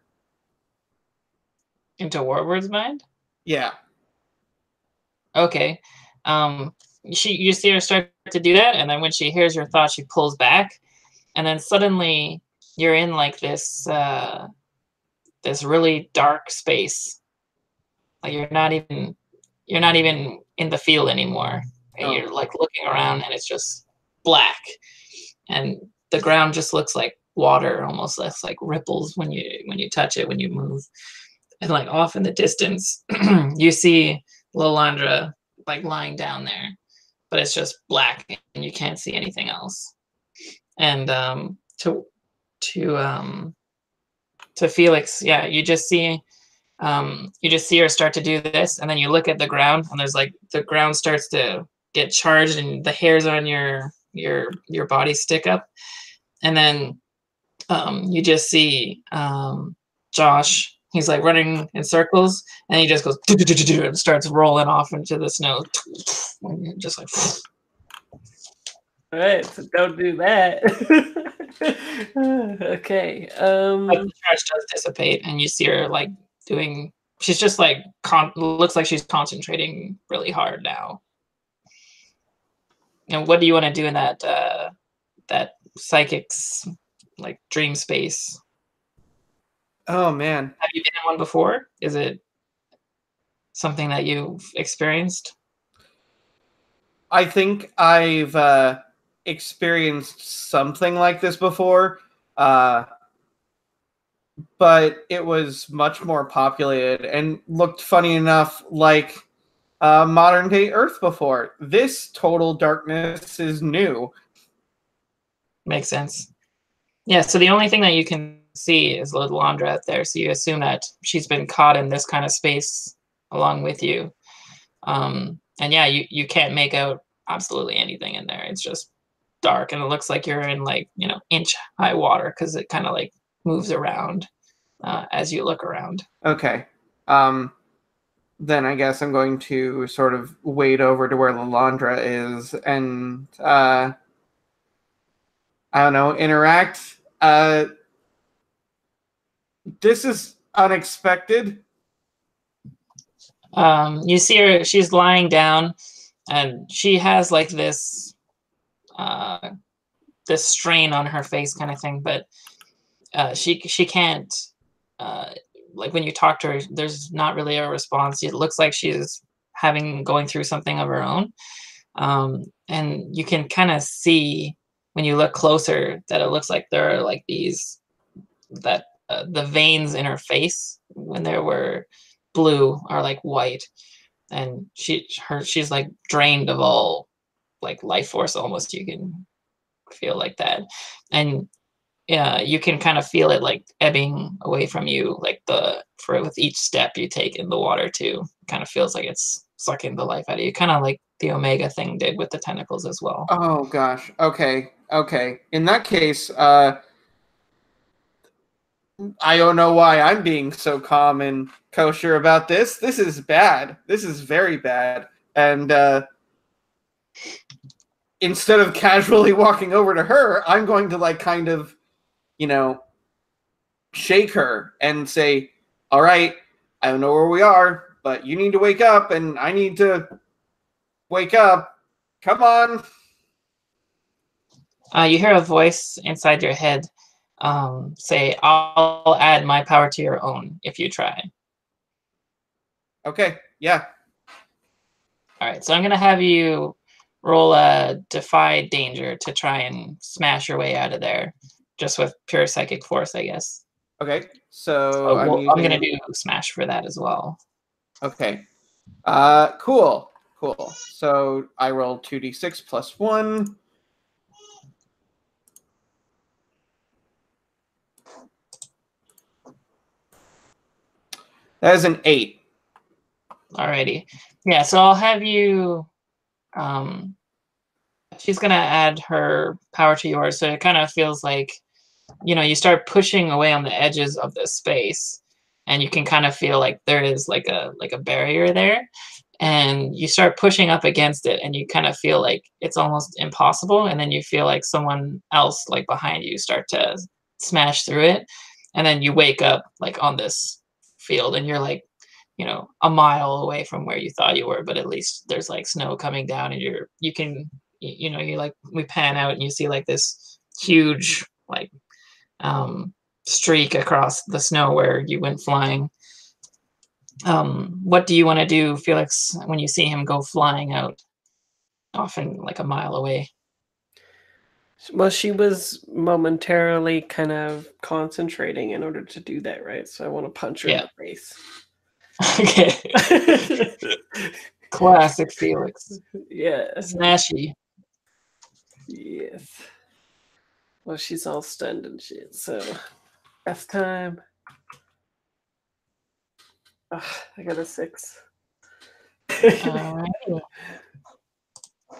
[SPEAKER 1] Into Warward's mind?
[SPEAKER 3] Yeah.
[SPEAKER 1] Okay. You see her start to do that, and then when she hears your thought, she pulls back, and then suddenly you're in like this this really dark space. Like you're not even in the field anymore. And you're like looking around, and it's just black, and the ground just looks like water, almost less like ripples when you touch it, when you move. And like off in the distance, you see Lilandra like lying down there, but it's just black and you can't see anything else. And to Felix, yeah, you just see You just see her start to do this, and then you look at the ground, and there's like the ground starts to get charged, and the hairs on your body stick up, and then you just see Josh. He's like running in circles, and he just goes and starts rolling off into the snow, just like.
[SPEAKER 2] All right, so don't do that. Okay.
[SPEAKER 1] But the charge does dissipate, and you see her like doing. She's just like looks like she's concentrating really hard now. And what do you want to do in that psychic's like dream space?
[SPEAKER 3] Oh man,
[SPEAKER 1] Have you been in one before? Is it something that you've experienced?
[SPEAKER 3] I think I've experienced something like this before, but it was much more populated and looked, funny enough, like modern day Earth before. This total darkness is new.
[SPEAKER 1] Makes sense. Yeah, so the only thing that you can see is Lilandra out there, so you assume that she's been caught in this kind of space along with you. And yeah, you can't make out absolutely anything in there. It's just dark, and it looks like you're in like, inch high water because it kind of like moves around as you look around.
[SPEAKER 3] Okay. Then I guess I'm going to sort of wade over to where Lilandra is and I don't know, interact. This is unexpected.
[SPEAKER 1] You see her, she's lying down, and she has like this this strain on her face kind of thing, but she can't like when you talk to her, there's not really a response. It looks like she's going through something of her own. And you can kind of see when you look closer that it looks like there are like the veins in her face, when there were blue, are like white, and she's like drained of all like life force almost. You can feel like that, and you can kind of feel it like ebbing away from you, like with each step you take in the water too. It kind of feels like it's sucking the life out of you, kind of like the Omega thing did with the tentacles as well.
[SPEAKER 3] Oh gosh. Okay. In that case, I don't know why I'm being so calm and kosher about this. This is bad. This is very bad. And instead of casually walking over to her, I'm going to like kind of, shake her and say, all right, I don't know where we are, but you need to wake up and I need to wake up. Come on.
[SPEAKER 1] You hear a voice inside your head say, I'll add my power to your own if you try.
[SPEAKER 3] Okay, yeah.
[SPEAKER 1] All right, so I'm going to have you roll a Defy Danger to try and smash your way out of there, just with pure psychic force, I guess.
[SPEAKER 3] Okay, so
[SPEAKER 1] I'm going to do smash for that as well.
[SPEAKER 3] Okay. Cool. So I roll 2d6 plus 1. That is an 8.
[SPEAKER 1] Alrighty. Yeah, so I'll have you she's gonna add her power to yours, so it kind of feels like you start pushing away on the edges of the space, and you can kind of feel like there is like a barrier there, and you start pushing up against it, and you kind of feel like it's almost impossible, and then you feel like someone else like behind you start to smash through it, and then you wake up like on this field, and you're like a mile away from where you thought you were, but at least there's like snow coming down, and you can we pan out and you see like this huge like streak across the snow where you went flying. What do you want to do, Felix, when you see him go flying out often like a mile away?
[SPEAKER 2] Well, she was momentarily kind of concentrating in order to do that, right? So I want to punch her in the face.
[SPEAKER 1] Okay. Classic Felix.
[SPEAKER 2] Yeah.
[SPEAKER 1] Smashy.
[SPEAKER 2] Yes. Well, she's all stunned and shit, so F time. Ugh, I got a 6.
[SPEAKER 1] All right.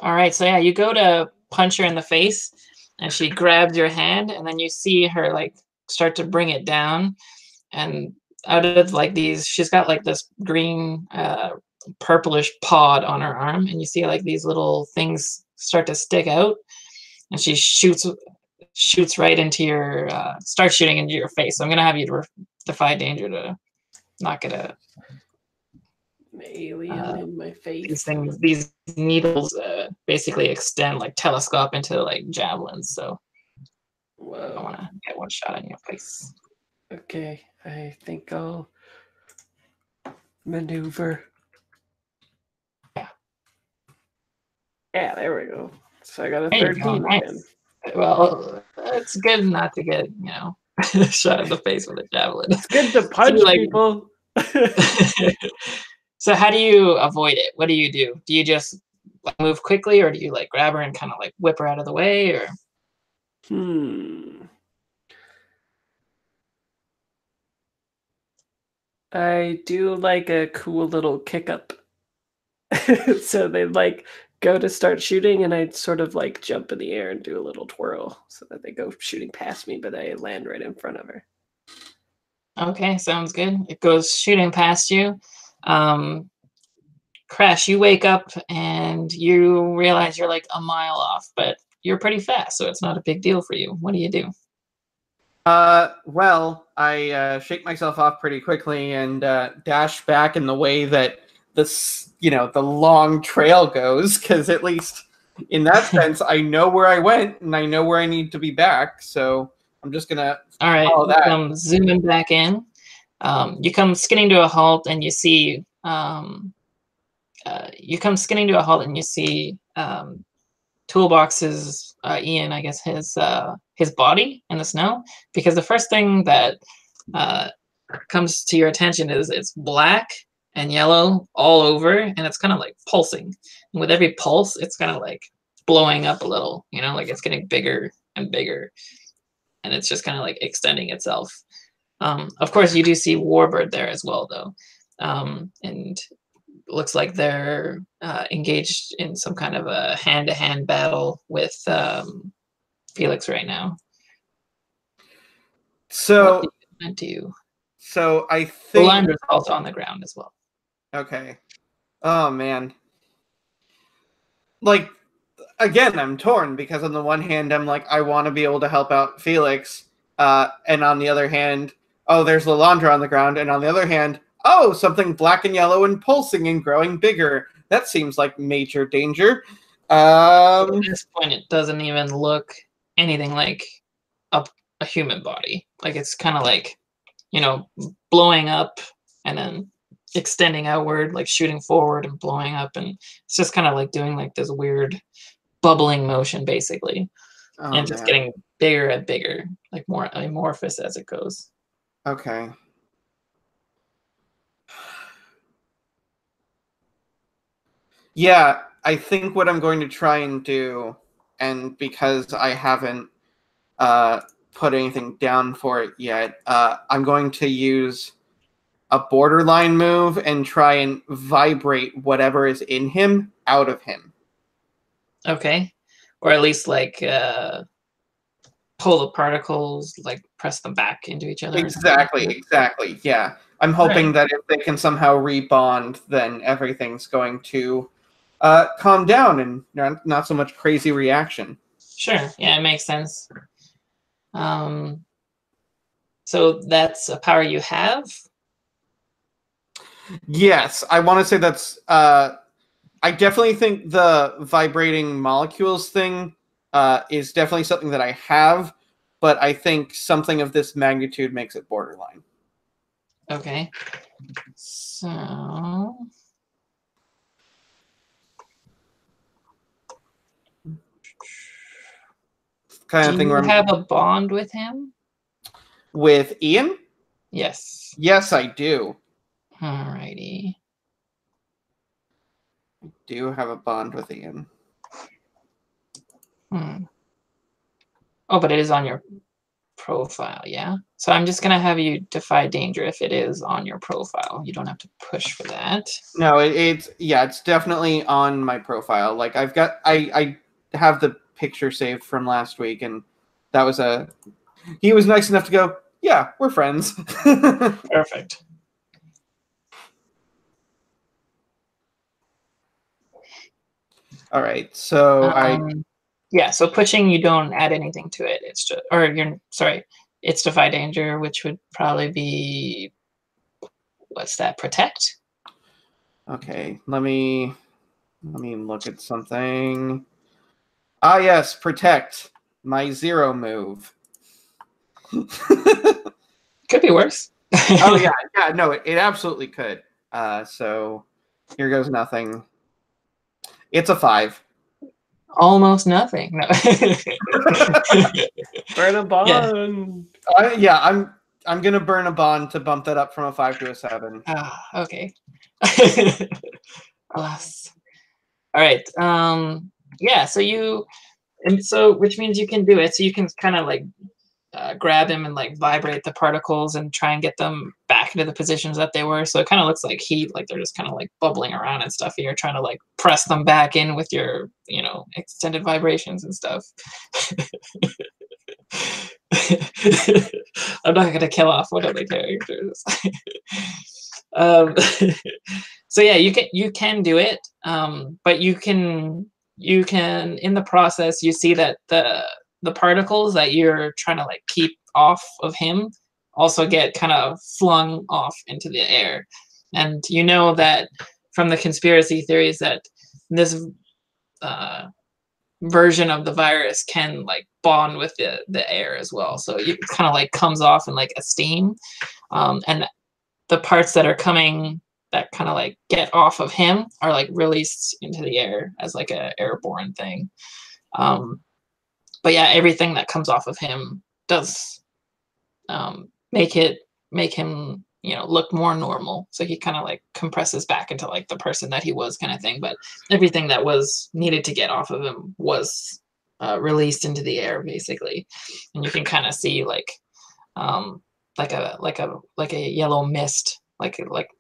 [SPEAKER 1] All right. So yeah, you go to punch her in the face, and she grabs your hand, and then you see her like start to bring it down, and out of like these, she's got like this green, purplish pod on her arm, and you see like these little things start to stick out, and she shoots right into your, starts shooting into your face. So I'm gonna have you defy danger to not get a.
[SPEAKER 2] An alien in my
[SPEAKER 1] These
[SPEAKER 2] face.
[SPEAKER 1] things, these needles, basically extend like telescope into like javelins. So I
[SPEAKER 2] Whoa.
[SPEAKER 1] want to get one shot in your face.
[SPEAKER 2] Okay, I think I'll maneuver.
[SPEAKER 1] Yeah.
[SPEAKER 2] Yeah, there we go. So I got a
[SPEAKER 1] There you go.
[SPEAKER 2] 13
[SPEAKER 1] Nice.
[SPEAKER 2] again.
[SPEAKER 1] Well, it's good not to get, shot in the face with a javelin.
[SPEAKER 2] It's good to
[SPEAKER 1] So
[SPEAKER 2] punch
[SPEAKER 1] you, like,
[SPEAKER 2] people.
[SPEAKER 1] so how do you avoid it? What do? Do you just like, move quickly, or do you like grab her and kind of like whip her out of the way, or?
[SPEAKER 2] I do like a cool little kick up. So they like go to start shooting, and I sort of like jump in the air and do a little twirl so that they go shooting past me, but I land right in front of her.
[SPEAKER 1] Okay, sounds good. It goes shooting past you. Crash, you wake up and you realize you're like a mile off, but you're pretty fast, so it's not a big deal for you. What do you do?
[SPEAKER 3] Well, I shake myself off pretty quickly and dash back in the way that the long trail goes, because at least in that sense, I know where I went and I know where I need to be back. So I'm just gonna
[SPEAKER 1] All right,
[SPEAKER 3] follow that.
[SPEAKER 1] zooming back in. You come skidding to a halt, and you see. You come skidding to a halt, and you see Toolbox's Ian, I guess his body in the snow, because the first thing that comes to your attention is it's black and yellow all over, and it's kind of like pulsing. And with every pulse, it's kind of like blowing up a little, like it's getting bigger and bigger, and it's just kind of like extending itself. Of course, you do see Warbird there as well, though, and looks like they're engaged in some kind of a hand-to-hand battle with Felix right now.
[SPEAKER 3] So,
[SPEAKER 1] so
[SPEAKER 3] I think
[SPEAKER 1] Olandra's also on the ground as well.
[SPEAKER 3] Okay. Oh man. Like, again, I'm torn because on the one hand, I'm like, I want to be able to help out Felix, and on the other hand, oh, there's Lalandra on the ground, and on the other hand, oh, something black and yellow and pulsing and growing bigger. That seems like major danger.
[SPEAKER 1] At this point, it doesn't even look anything like a human body. Like, it's kind of like, blowing up and then extending outward, like shooting forward and blowing up, and it's just kind of like doing like this weird bubbling motion, basically, and just getting bigger and bigger, like more amorphous as it goes.
[SPEAKER 3] Okay. Yeah, I think what I'm going to try and do, and because I haven't put anything down for it yet, I'm going to use a borderline move and try and vibrate whatever is in him out of him.
[SPEAKER 1] Okay. Or at least like pull the particles, like press them back into each other.
[SPEAKER 3] Exactly. Yeah. I'm hoping that if they can somehow rebond, then everything's going to calm down and not so much crazy reaction.
[SPEAKER 1] Sure. Yeah, it makes sense. So that's a power you have?
[SPEAKER 3] Yes, I want to say that's... I definitely think the vibrating molecules thing is definitely something that I have, but I think something of this magnitude makes it borderline.
[SPEAKER 1] Okay. So...
[SPEAKER 3] kind of
[SPEAKER 1] do
[SPEAKER 3] thing
[SPEAKER 1] you
[SPEAKER 3] where
[SPEAKER 1] have a bond with him?
[SPEAKER 3] With Ian?
[SPEAKER 1] Yes.
[SPEAKER 3] Yes, I do.
[SPEAKER 1] Alrighty.
[SPEAKER 3] I do have a bond with Ian.
[SPEAKER 1] Oh, but it is on your profile, yeah? So I'm just gonna have you defy danger if it is on your profile. You don't have to push for that.
[SPEAKER 3] No, it's definitely on my profile. Like I have the picture saved from last week, and that was he was nice enough to go, yeah, we're friends.
[SPEAKER 1] Perfect.
[SPEAKER 3] All right, so
[SPEAKER 1] yeah, so pushing, you don't add anything to it. It's just, or you're sorry, it's defy danger, which would probably be, what's that? Protect.
[SPEAKER 3] okay, let me look at something. Ah, yes, protect, my 0 move.
[SPEAKER 1] Could be worse.
[SPEAKER 3] Oh yeah, no, it absolutely could. So here goes nothing. It's a 5.
[SPEAKER 1] Almost nothing. No.
[SPEAKER 2] Burn a bond.
[SPEAKER 3] Yeah, I'm gonna burn a bond to bump that up from a 5 to a 7.
[SPEAKER 1] Okay. Alas. All right. Yeah. So which means you can do it. So you can kind of like grab him and like vibrate the particles and try and get them back into the positions that they were. So it kind of looks like heat, like they're just kind of like bubbling around and stuff. And you're trying to like press them back in with your, extended vibrations and stuff. I'm not gonna kill off one of the characters. So yeah, you can do it, but you can in the process you see that the particles that you're trying to like keep off of him also get kind of flung off into the air, and you know that from the conspiracy theories that this version of the virus can like bond with the air as well, so it kind of like comes off in like a steam, and the parts that are coming that kind of like get off of him are like released into the air as like a airborne thing. But yeah, everything that comes off of him does make him look more normal. So he kind of like compresses back into like the person that he was, kind of thing. But everything that was needed to get off of him was released into the air basically, and you can kind of see like a yellow mist, like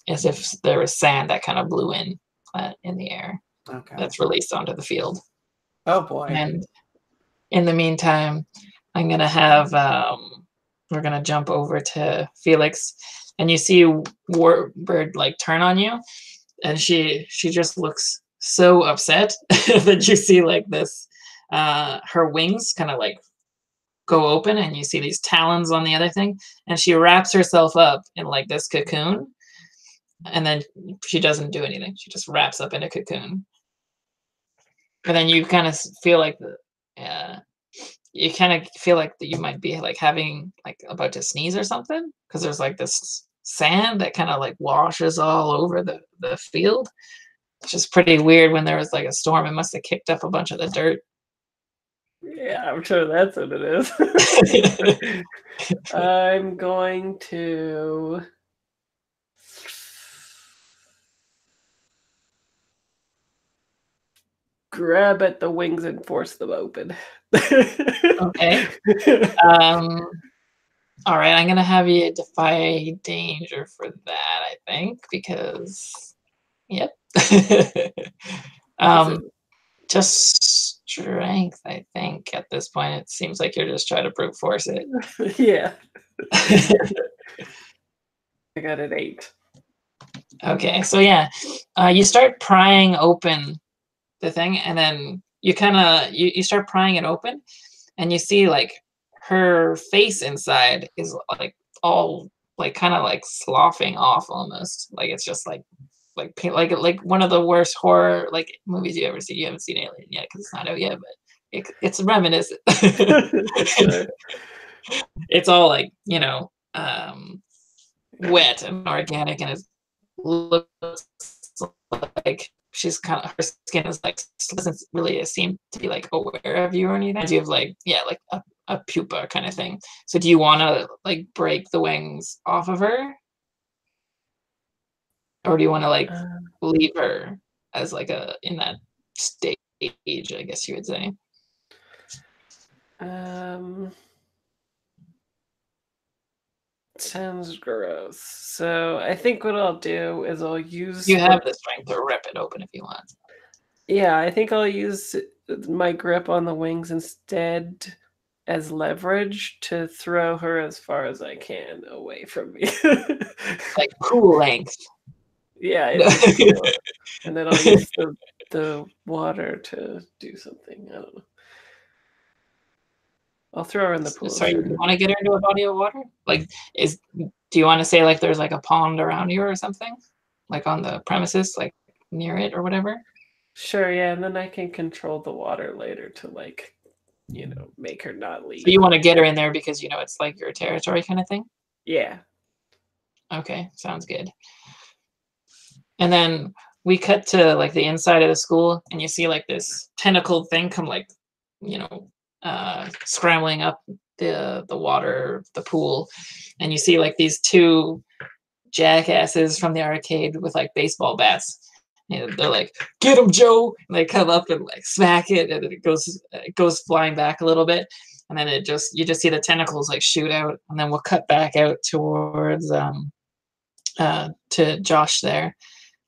[SPEAKER 1] as if there was sand that kind of blew in the air.
[SPEAKER 3] Okay.
[SPEAKER 1] That's released onto the field.
[SPEAKER 3] Oh boy.
[SPEAKER 1] And in the meantime, I'm gonna have we're gonna jump over to Felix, and you see Warbird like turn on you, and she just looks so upset that you see like this her wings kind of like go open, and you see these talons on the other thing, and she wraps herself up in like this cocoon, and then she doesn't do anything. She just wraps up in a cocoon, and then you kind of feel like that you might be like having like about to sneeze or something, because there's like this sand that kind of like washes all over the field, which is pretty weird. When there was like a storm, it must have kicked up a bunch of the dirt.
[SPEAKER 2] Yeah, I'm sure that's what it is. I'm going to grab at the wings and force them open.
[SPEAKER 1] Okay. All right, I'm gonna have you defy danger for that, I think, because yep. Just strength, I think. At this point, it seems like you're just trying to brute force it.
[SPEAKER 2] Yeah. I got an 8.
[SPEAKER 1] Okay, so yeah, you start prying open the thing, and then you kind of you start prying it open, and you see like her face inside is like all like kind of like sloughing off almost, like it's just like one of the worst horror like movies you ever see. You haven't seen Alien yet because it's not out yet, but it's reminiscent. It's all like wet and organic, and it looks like she's kind of, her skin is like doesn't really seem to be like aware of you or anything. You have like like a pupa kind of thing. So do you want to like break the wings off of her, or do you want to like leave her as like in that stage, I guess you would say?
[SPEAKER 2] Sounds gross. So I think what I'll do is I'll use.
[SPEAKER 1] You have the strength to rip it open if you want.
[SPEAKER 2] Yeah, I think I'll use my grip on the wings instead as leverage to throw her as far as I can away from me.
[SPEAKER 1] Like pool length.
[SPEAKER 2] Yeah, it's cool. And then I'll use the water to do something. I don't know. I'll throw her in the pool.
[SPEAKER 1] Sorry, you want to get her into a body of water? Like, do you want to say like there's like a pond around you or something? Like on the premises, like near it or whatever?
[SPEAKER 2] Sure, yeah, and then I can control the water later to like, make her not leave.
[SPEAKER 1] So you want to get her in there because it's like your territory kind of thing?
[SPEAKER 2] Yeah.
[SPEAKER 1] Okay, sounds good. And then we cut to like the inside of the school, and you see like this tentacle thing come like, scrambling up the water, the pool, and you see like these two jackasses from the arcade with like baseball bats. And they're like, "Get him, Joe!" And they come up and like smack it, and then it goes flying back a little bit, and then you just see the tentacles like shoot out, and then we'll cut back out towards to Josh there,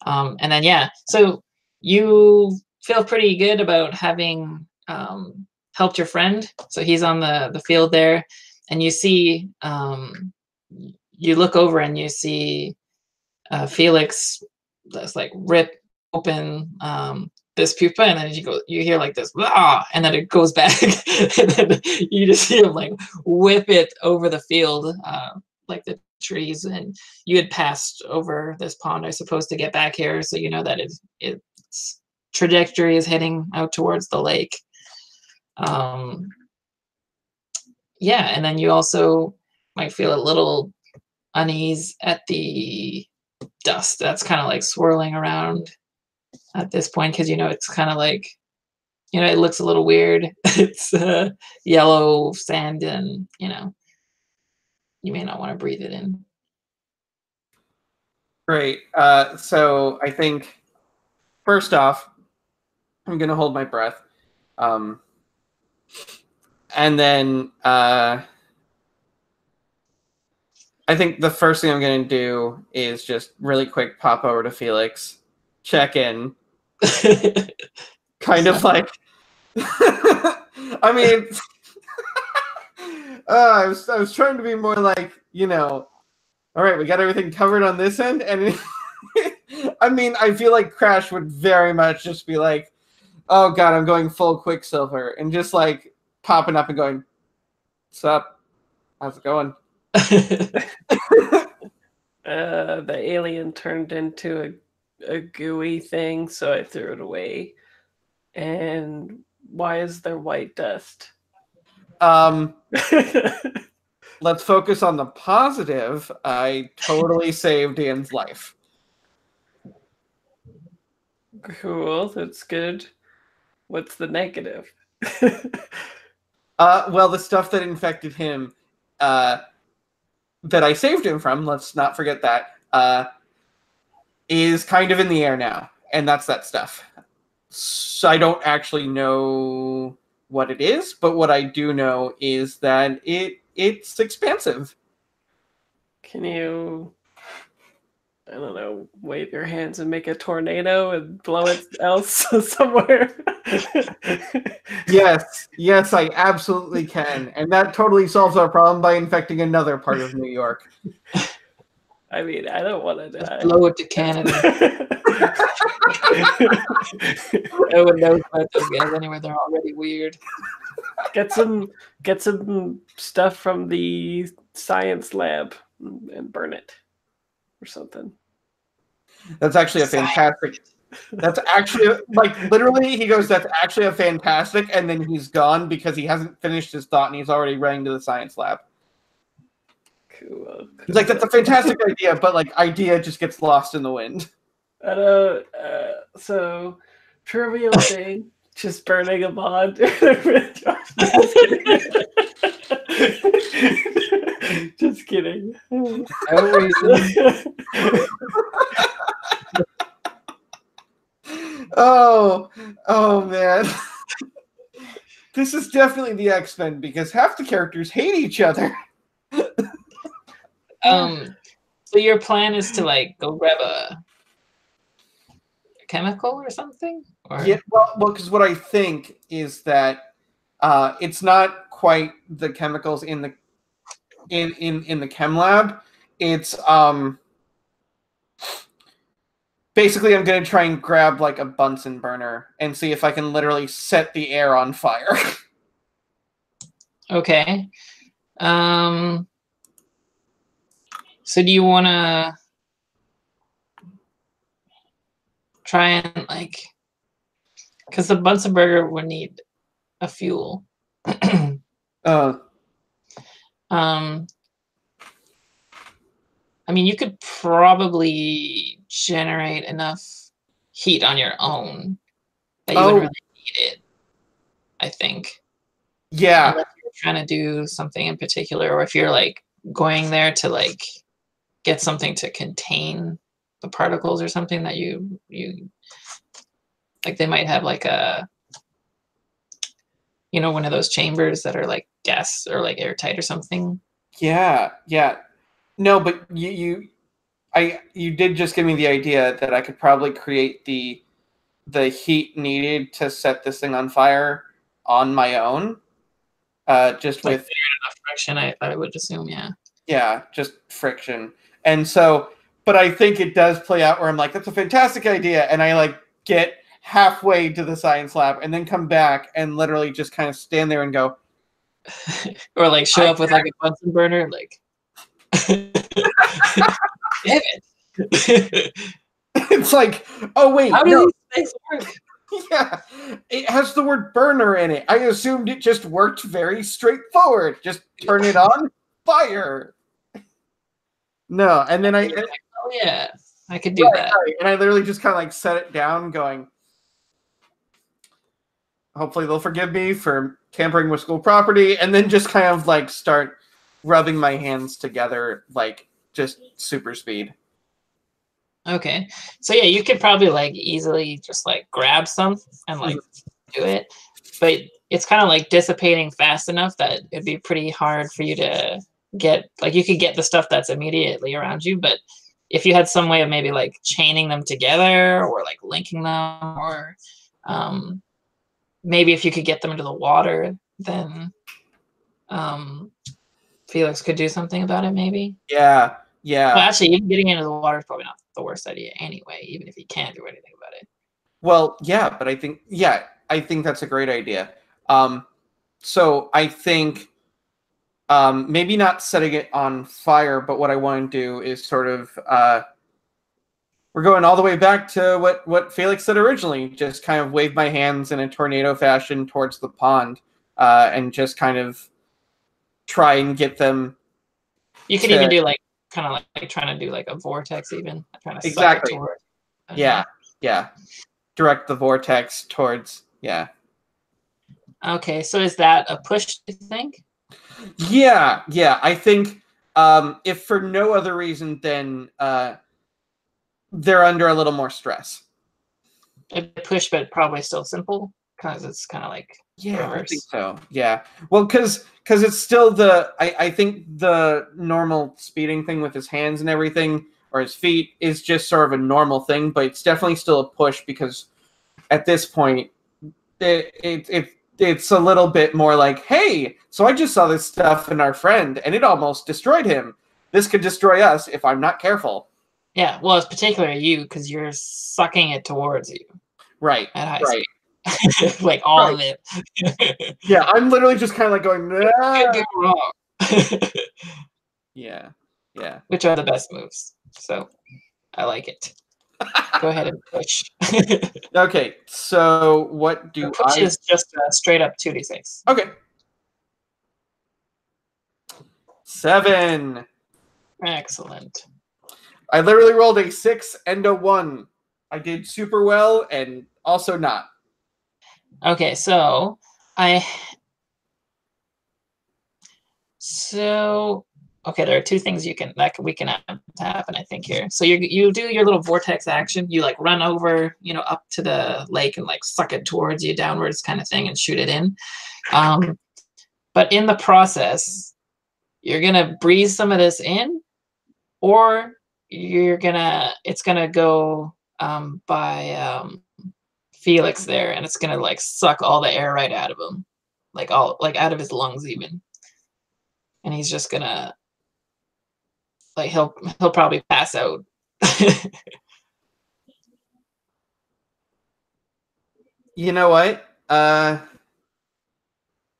[SPEAKER 1] and then yeah, so you feel pretty good about having helped your friend. So he's on the field there, and you see you look over and you see Felix that's like rip open this pupa, and then you hear like this and then it goes back and then you just see him like whip it over the field, like the trees, and you had passed over this pond, I suppose, to get back here, so you know that its trajectory is heading out towards the lake. Yeah, and then you also might feel a little unease at the dust that's kind of like swirling around at this point, because it's kind of like it looks a little weird. It's yellow sand, and you may not want to breathe it in.
[SPEAKER 3] Great. So I think first off, I'm gonna hold my breath, and then I think the first thing I'm going to do is just really quick pop over to Felix, check in, kind of like, I mean, I was trying to be more like, all right, we got everything covered on this end, and I mean, I feel like Crash would very much just be like, oh god, I'm going full Quicksilver, and just like popping up and going, what's up? How's it going?
[SPEAKER 2] The alien turned into a gooey thing, so I threw it away. And why is there white dust?
[SPEAKER 3] Let's focus on the positive. I totally saved Ian's life.
[SPEAKER 2] Cool, that's good. What's the negative?
[SPEAKER 3] Well, the stuff that infected him, that I saved him from, let's not forget that, is kind of in the air now. And that's that stuff. So I don't actually know what it is, but what I do know is that it's expansive.
[SPEAKER 2] Can you, I don't know, wave your hands and make a tornado and blow it else somewhere?
[SPEAKER 3] Yes, I absolutely can. And that totally solves our problem by infecting another part of New York.
[SPEAKER 2] I mean, I don't want to die.
[SPEAKER 1] Blow it to Canada. No one knows about those guys anyway. They're already weird.
[SPEAKER 2] Get some stuff from the science lab and burn it or something.
[SPEAKER 3] That's actually a fantastic. That's actually, like, literally, he goes, that's actually a fantastic, and then he's gone because he hasn't finished his thought and he's already running to the science lab.
[SPEAKER 2] Cool.
[SPEAKER 3] He's like, that's a fantastic idea, but, like, idea just gets lost in the wind.
[SPEAKER 2] I don't, so, trivial thing, just burning a bond. Just kidding. Just kidding.
[SPEAKER 1] No reason.
[SPEAKER 3] Oh man. This is definitely the X-Men because half the characters hate each other.
[SPEAKER 1] So your plan is to like go grab a chemical or something? Or
[SPEAKER 3] Yeah, well, because what I think is that it's not quite the chemicals in the in the chem lab. It's basically I'm gonna try and grab like a Bunsen burner and see if I can literally set the air on fire.
[SPEAKER 1] okay. So do you wanna try and like, because the Bunsen burger would need a fuel. I mean, you could probably generate enough heat on your own that you wouldn't really need it, I think.
[SPEAKER 3] Yeah.
[SPEAKER 1] Unless you're trying to do something in particular, or if you're like going there to like get something to contain the particles or something that you like, they might have like a, you know, one of those chambers that are like gas or like airtight or something.
[SPEAKER 3] Yeah. No, but you did just give me the idea that I could probably create the heat needed to set this thing on fire on my own. Just
[SPEAKER 1] Like
[SPEAKER 3] with
[SPEAKER 1] enough friction, I would assume, yeah.
[SPEAKER 3] Yeah, just friction. And so, but I think it does play out where I'm like, that's a fantastic idea. And I like get halfway to the science lab and then come back and literally just kind of stand there and go,
[SPEAKER 1] or like show up with like a Bunsen burner, like, damn it.
[SPEAKER 3] It's like, oh wait,
[SPEAKER 1] how do these things work?
[SPEAKER 3] Yeah, it has the word burner in it. I assumed it just worked very straightforward. Just turn it on, fire. No, and then
[SPEAKER 1] like, oh yeah, I could do that.
[SPEAKER 3] Right. And I literally just kind of like set it down, going, hopefully they'll forgive me for tampering with school property, and then just kind of like start rubbing my hands together, like just super speed.
[SPEAKER 1] Okay, so yeah, you could probably like easily just like grab some and like do it, but it's kind of like dissipating fast enough that it'd be pretty hard for you to get, like, you could get the stuff that's immediately around you, but if you had some way of maybe like chaining them together or like linking them, or maybe if you could get them into the water, then Felix could do something about it, maybe.
[SPEAKER 3] Yeah.
[SPEAKER 1] Well, actually, even getting into the water is probably not the worst idea anyway, even if he can't do anything about it.
[SPEAKER 3] Well, yeah, but I think that's a great idea. So I think maybe not setting it on fire, but what I want to do is sort of we're going all the way back to what Felix said originally, just kind of wave my hands in a tornado fashion towards the pond and just kind of try and get them.
[SPEAKER 1] You could even do like kind of like trying to do like a vortex, even trying to
[SPEAKER 3] exactly.
[SPEAKER 1] suck it towards.
[SPEAKER 3] Yeah. Direct the vortex towards. Yeah.
[SPEAKER 1] Okay, so is that a push, do you think?
[SPEAKER 3] Yeah. I think if for no other reason than they're under a little more stress.
[SPEAKER 1] A push, but probably still simple, because it's kind of like reverse.
[SPEAKER 3] I think so. Yeah. Well, because it's still I think the normal speeding thing with his hands and everything, or his feet, is just sort of a normal thing, but it's definitely still a push because at this point it's a little bit more like, hey, so I just saw this stuff in our friend and it almost destroyed him. This could destroy us if I'm not careful.
[SPEAKER 1] Yeah, well, it's particularly you because you're sucking it towards you.
[SPEAKER 3] Right.
[SPEAKER 1] At high speed. Like all of it.
[SPEAKER 3] Yeah, I'm literally just kind of like going,
[SPEAKER 1] nah. Wrong.
[SPEAKER 3] Yeah.
[SPEAKER 1] Which are the best moves. So I like it. Go ahead and push.
[SPEAKER 3] Okay, so what do
[SPEAKER 1] push is just straight up 2d6.
[SPEAKER 3] Okay. 7.
[SPEAKER 1] Excellent.
[SPEAKER 3] I literally rolled a 6 and a 1. I did super well and also not.
[SPEAKER 1] Okay, so okay, there are two things we can have happen, I think, here. So you do your little vortex action. You like run over, up to the lake and like suck it towards you downwards kind of thing and shoot it in. But in the process, you're gonna breathe some of this in, or it's gonna go by Felix there, and it's gonna like suck all the air right out of him, like out of his lungs even, and he's just gonna like he'll probably pass out.
[SPEAKER 3] You know what?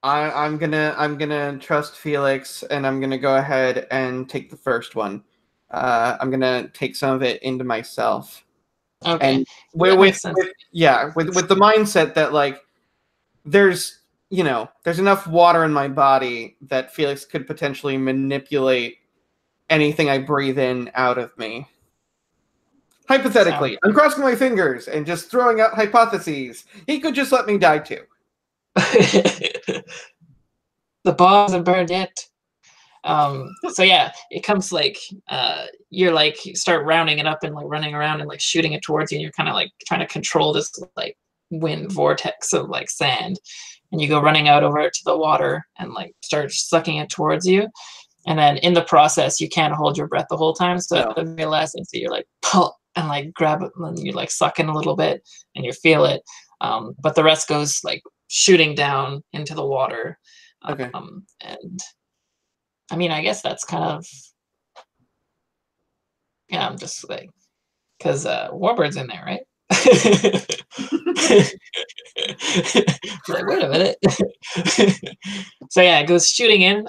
[SPEAKER 3] I'm gonna trust Felix, and I'm gonna go ahead and take the first one. I'm gonna take some of it into myself,
[SPEAKER 1] Okay,
[SPEAKER 3] and
[SPEAKER 1] that makes sense.
[SPEAKER 3] with the mindset that like there's there's enough water in my body that Felix could potentially manipulate anything I breathe in out of me. Hypothetically, I'm crossing my fingers and just throwing out hypotheses. He could just let me die too.
[SPEAKER 1] The ball hasn't burned yet. So yeah, it comes like you're like start rounding it up and like running around and like shooting it towards you, and you're kind of like trying to control this like wind vortex of like sand, and you go running out over to the water and like start sucking it towards you. And then in the process, you can't hold your breath the whole time. So at the very last instant, you're like, pull and like grab it, and you like suck in a little bit and you feel it. But the rest goes like shooting down into the water.
[SPEAKER 3] Okay.
[SPEAKER 1] And I mean, I guess that's kind of, yeah, I'm just like, because Warbird's in there, right? Like, wait a minute. So yeah, it goes shooting in.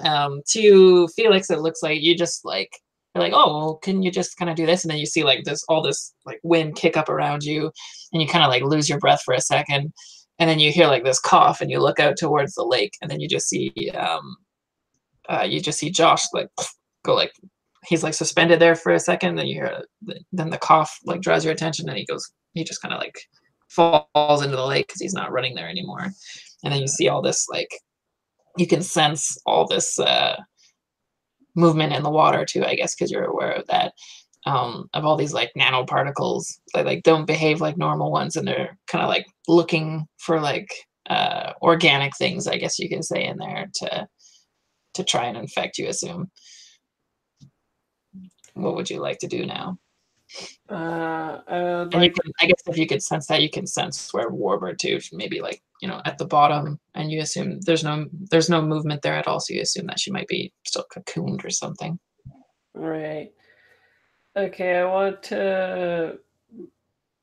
[SPEAKER 1] To Felix, it looks like you just like you're like, oh, well, can you just kind of do this? And then you see like all this like wind kick up around you, and you kind of like lose your breath for a second, and then you hear like this cough, and you look out towards the lake, and then you just see Josh like go like he's like suspended there for a second, then you hear then the cough like draws your attention, and he just kind of like falls into the lake because he's not running there anymore. And then you see all this like you can sense all this movement in the water too, I guess, because you're aware of that, of all these like nanoparticles that like don't behave like normal ones, and they're kind of like looking for like organic things, I guess you can say, in there to try and infect you, assume. What would you like to do now? I guess if you could sense that, you can sense where Warbird too, maybe like at the bottom, and you assume there's no movement there at all, so you assume that she might be still cocooned or something.
[SPEAKER 2] Right. Okay, I want to.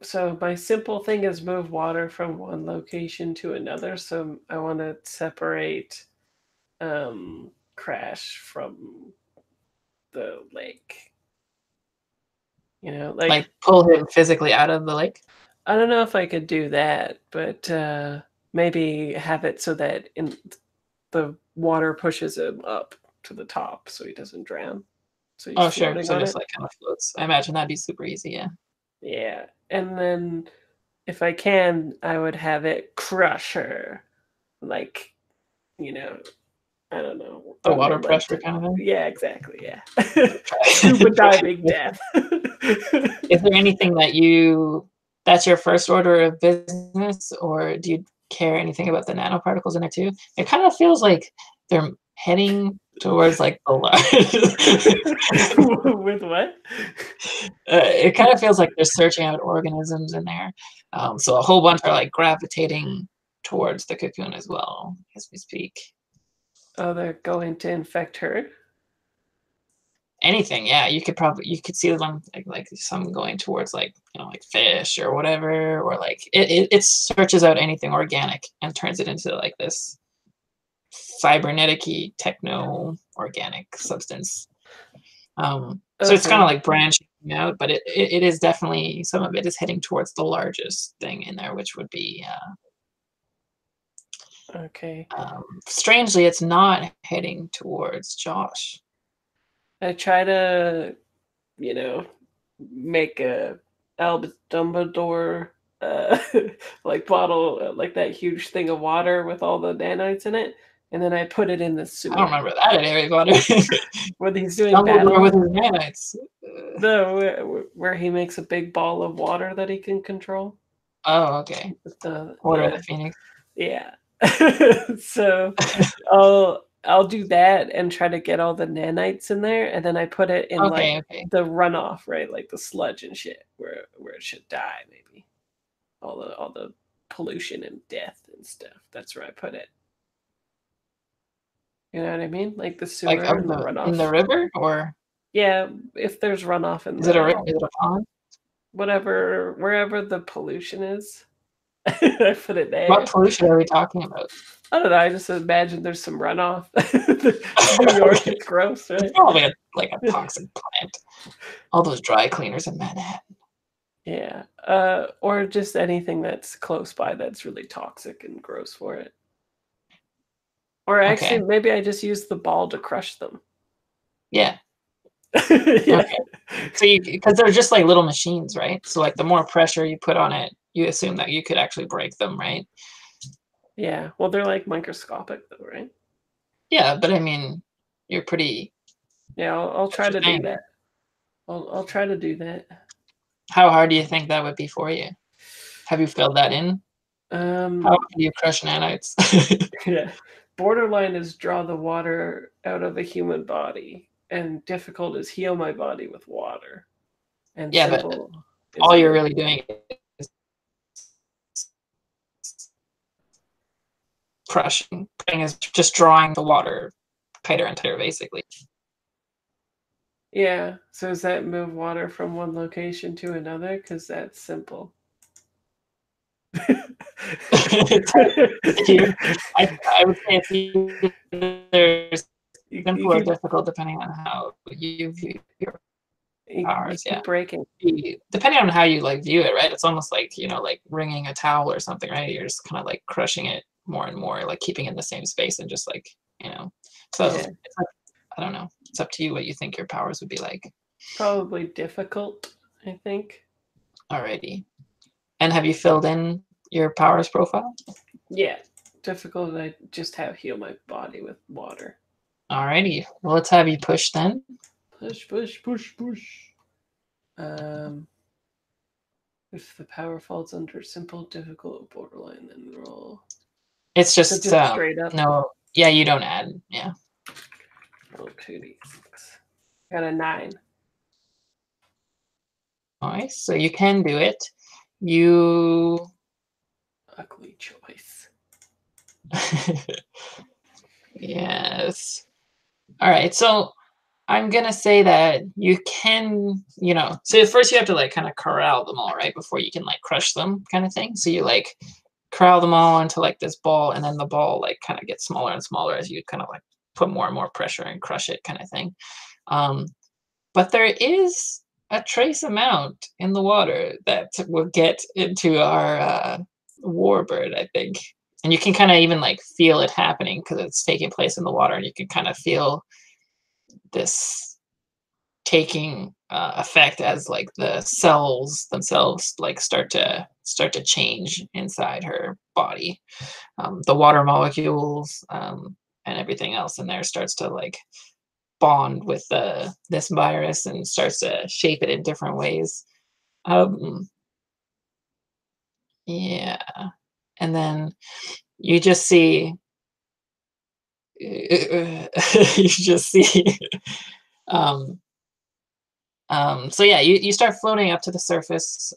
[SPEAKER 2] So my simple thing is move water from one location to another. So I want to separate Crash from the lake. Like
[SPEAKER 1] pull him physically out of the lake.
[SPEAKER 2] I don't know if I could do that, but maybe have it so that the water pushes him up to the top, so he doesn't drown. So
[SPEAKER 1] he's sure. So just like kind of floats. I imagine that'd be super easy. Yeah.
[SPEAKER 2] Yeah, and then if I can, I would have it crush her, like I don't know.
[SPEAKER 1] The water pressure kind of thing?
[SPEAKER 2] Yeah, exactly, yeah. Scuba diving death.
[SPEAKER 1] Is there anything that's your first order of business, or do you care anything about the nanoparticles in it too? It kind of feels like they're heading towards like the large.
[SPEAKER 2] With what?
[SPEAKER 1] It kind of feels like they're searching out organisms in there. So a whole bunch are like gravitating towards the cocoon as well as we speak.
[SPEAKER 2] Oh, they're going to infect her?
[SPEAKER 1] Anything, yeah. You could see them like some going towards like like fish or whatever, or like it searches out anything organic and turns it into like this cybernetic-y techno-organic substance. So it's kind of like branching out, but it is definitely, some of it is heading towards the largest thing in there, which would be
[SPEAKER 2] okay.
[SPEAKER 1] Strangely, it's not heading towards Josh.
[SPEAKER 2] I try to, make a Albus Dumbledore like bottle, like that huge thing of water with all the nanites in it, and then I put it in the sewer.
[SPEAKER 1] I don't remember that in Harry Potter.
[SPEAKER 2] When he's doing
[SPEAKER 1] Dumbledore with his nanites.
[SPEAKER 2] No, where he makes a big ball of water that he can control.
[SPEAKER 1] Oh, okay. Order of the Phoenix.
[SPEAKER 2] Yeah. So I'll I'll do that and try to get all the nanites in there, and then I put it in like the runoff, right, like the sludge and shit, where it should die, maybe. All the pollution and death and stuff. That's where I put it. You know what I mean? Like the sewer
[SPEAKER 1] Like
[SPEAKER 2] and the runoff
[SPEAKER 1] in the river, or
[SPEAKER 2] yeah, if there's runoff in
[SPEAKER 1] is it a river? Is it a pond?
[SPEAKER 2] Whatever, wherever the pollution is, I put it there.
[SPEAKER 1] What pollution are we talking about?
[SPEAKER 2] I don't know. I just imagine there's some runoff. New York, it's gross, right?
[SPEAKER 1] It's probably like a toxic plant. All those dry cleaners in Manhattan.
[SPEAKER 2] Yeah, or just anything that's close by that's really toxic and gross for it. Or actually, maybe I just use the ball to crush them.
[SPEAKER 1] Yeah.
[SPEAKER 2] Yeah.
[SPEAKER 1] Okay. So because they're just like little machines, right? So like the more pressure you put on it, you assume that you could actually break them, right?
[SPEAKER 2] Yeah. Well, they're like microscopic, though, right?
[SPEAKER 1] Yeah, but I mean, you're pretty.
[SPEAKER 2] Yeah, I'll try to do that. I'll try to do that.
[SPEAKER 1] How hard do you think that would be for you? Have you filled that in? How do you crush nanites?
[SPEAKER 2] Yeah. Borderline is draw the water out of a human body, and difficult is heal my body with water. And
[SPEAKER 1] yeah, but all you're really doing is crushing. Is just drawing the water tighter and tighter, basically.
[SPEAKER 2] Yeah. So does that move water from one location to another? Because that's simple.
[SPEAKER 1] I would say there's simple or difficult depending on how you view your powers.
[SPEAKER 2] You keep breaking.
[SPEAKER 1] Depending on how you like view it, right? It's almost like, you know, like wringing a towel or something, right? You're just kind of like crushing it more and more, like keeping it in the same space and just like, you know. So it's like, I don't know. It's up to you what you think your powers would be like.
[SPEAKER 2] Probably difficult, I think.
[SPEAKER 1] Alrighty. And have you filled in your powers profile?
[SPEAKER 2] Yeah. Difficult, I just have heal my body with water.
[SPEAKER 1] Alrighty. Well, let's have you push then.
[SPEAKER 2] Push, push, push, push. If the power falls under simple, difficult, borderline, then roll.
[SPEAKER 1] It's just
[SPEAKER 2] straight up.
[SPEAKER 1] No, yeah, you don't add. Yeah.
[SPEAKER 2] Roll 2d6. Got a 9.
[SPEAKER 1] Nice. So you can do it. You.
[SPEAKER 2] Ugly choice.
[SPEAKER 1] Yes. All right. So I'm gonna say that you can, you know, so first you have to like kind of corral them all, right, before you can like crush them, kind of thing. So you like corral them all into like this ball, and then the ball like kind of gets smaller and smaller as you kind of like put more and more pressure and crush it, kind of thing. But there is a trace amount in the water that will get into our warbird, I think. And you can kind of even like feel it happening because it's taking place in the water, and you can kind of feel this taking effect as like the cells themselves like start to change inside her body. The water molecules and everything else in there starts to like bond with this virus and starts to shape it in different ways. Yeah, and then you just see so yeah, you start floating up to the surface.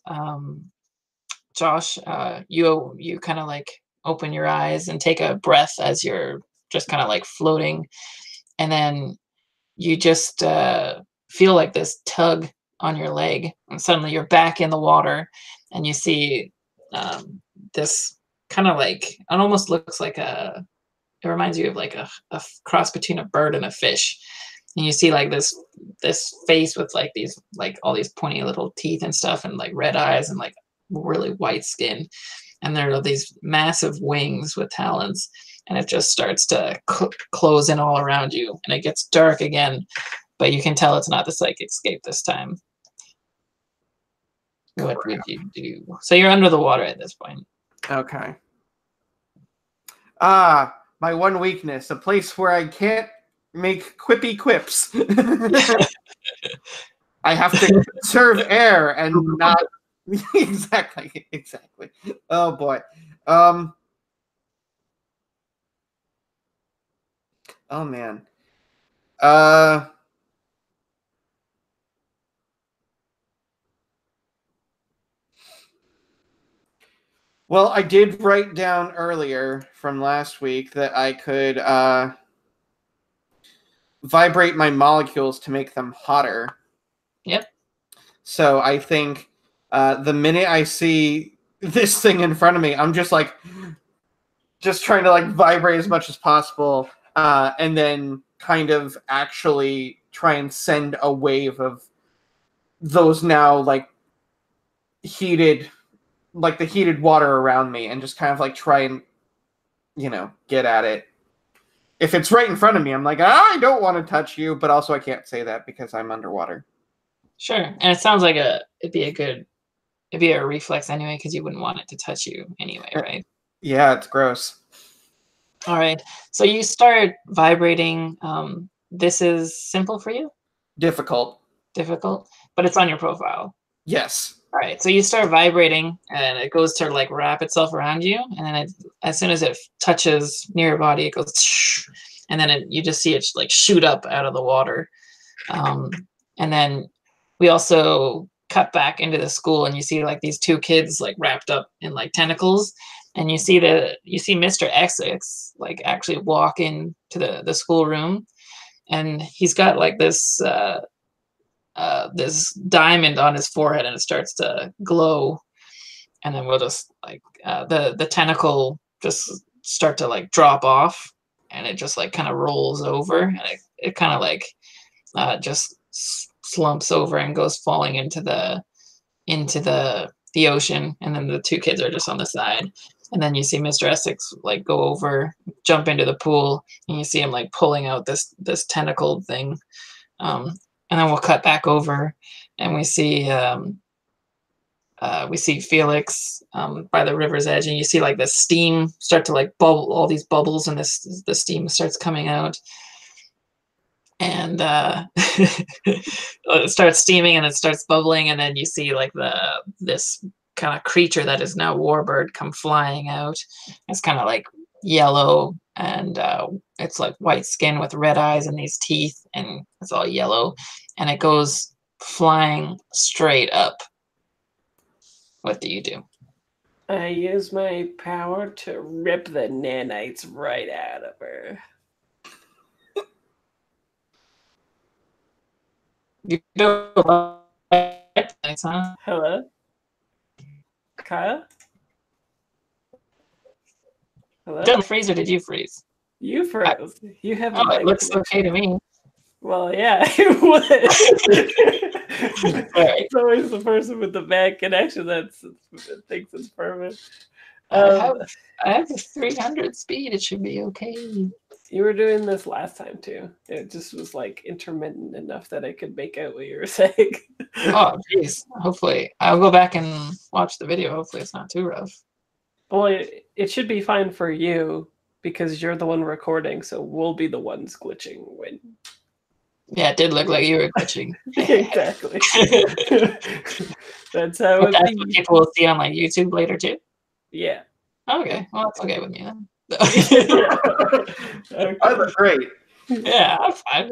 [SPEAKER 1] Josh, you kind of like open your eyes and take a breath as you're just kind of like floating, and then you just feel like this tug on your leg, and suddenly you're back in the water, and you see this kind of like, it almost looks like it reminds you of like a cross between a bird and a fish. And you see like this face with like these, like all these pointy little teeth and stuff, and like red eyes and like really white skin. And there are these massive wings with talons, and it just starts to close in all around you, and it gets dark again, but you can tell it's not the psychic escape this time. What would you do? So you're under the water at this point.
[SPEAKER 3] Okay. My one weakness, a place where I can't make quippy quips. I have to conserve air and not exactly. Oh boy. Oh man. Well, I did write down earlier from last week that I could vibrate my molecules to make them hotter.
[SPEAKER 1] Yep.
[SPEAKER 3] So I think the minute I see this thing in front of me, I'm just trying to like vibrate as much as possible, and then kind of actually try and send a wave of those now like heated, like the heated water around me, and just kind of like try and get at it. If it's right in front of me, I'm like, I don't want to touch you, but also I can't say that because I'm underwater.
[SPEAKER 1] Sure. And it sounds like it'd be a reflex anyway, because you wouldn't want it to touch you anyway, right?
[SPEAKER 3] Yeah, it's gross.
[SPEAKER 1] All right. So you start vibrating. This is simple for you?
[SPEAKER 3] Difficult.
[SPEAKER 1] Difficult? But it's on your profile.
[SPEAKER 3] Yes.
[SPEAKER 1] All right. So you start vibrating, and it goes to like wrap itself around you, and then as soon as it touches near your body, it goes, and then you just see it like shoot up out of the water. And then we also cut back into the school, and you see like these two kids like wrapped up in like tentacles, and you see Mr. Essex like actually walk into the schoolroom, and he's got like this this diamond on his forehead, and it starts to glow, and then we'll just like the tentacle just start to like drop off, and it just like kind of rolls over, and it kind of like just slumps over and goes falling into the ocean, and then the two kids are just on the side, and then you see Mr. Essex like go over, jump into the pool, and you see him like pulling out this tentacled thing, and then we'll cut back over, and we see Felix by the river's edge, and you see like the steam start to like bubble, all these bubbles, and the steam starts coming out, and it starts steaming and it starts bubbling, and then you see like this kind of creature that is now Warbird come flying out. It's kind of like yellow, and it's like white skin with red eyes and these teeth, and it's all yellow, and it goes flying straight up. What do you do?
[SPEAKER 2] I use my power to rip the nanites right out of her.
[SPEAKER 1] You don't like nights, huh?
[SPEAKER 2] Hello? Kyle? Hello?
[SPEAKER 1] Did I freeze or did you freeze?
[SPEAKER 2] You froze. You have a
[SPEAKER 1] Oh, it
[SPEAKER 2] mic
[SPEAKER 1] looks
[SPEAKER 2] connection.
[SPEAKER 1] okay to me.
[SPEAKER 2] Well, yeah, it would.
[SPEAKER 1] Right.
[SPEAKER 2] It's always the person with the bad connection that thinks it's perfect.
[SPEAKER 1] I have the 300 speed. It should be okay.
[SPEAKER 2] You were doing this last time too. It just was like intermittent enough that I could make out what you were saying.
[SPEAKER 1] Oh, jeez. Hopefully, I'll go back and watch the video. Hopefully, it's not too rough.
[SPEAKER 2] Well, it should be fine for you because you're the one recording, so we'll be the ones glitching when.
[SPEAKER 1] Yeah, it did look like you were glitching.
[SPEAKER 2] Exactly. That's how
[SPEAKER 1] But
[SPEAKER 2] it
[SPEAKER 1] that's
[SPEAKER 2] be.
[SPEAKER 1] what people will see on like YouTube later too.
[SPEAKER 2] Yeah.
[SPEAKER 1] Okay, well that's okay with me then.
[SPEAKER 2] Okay.
[SPEAKER 3] I look great.
[SPEAKER 1] Yeah, I'm fine.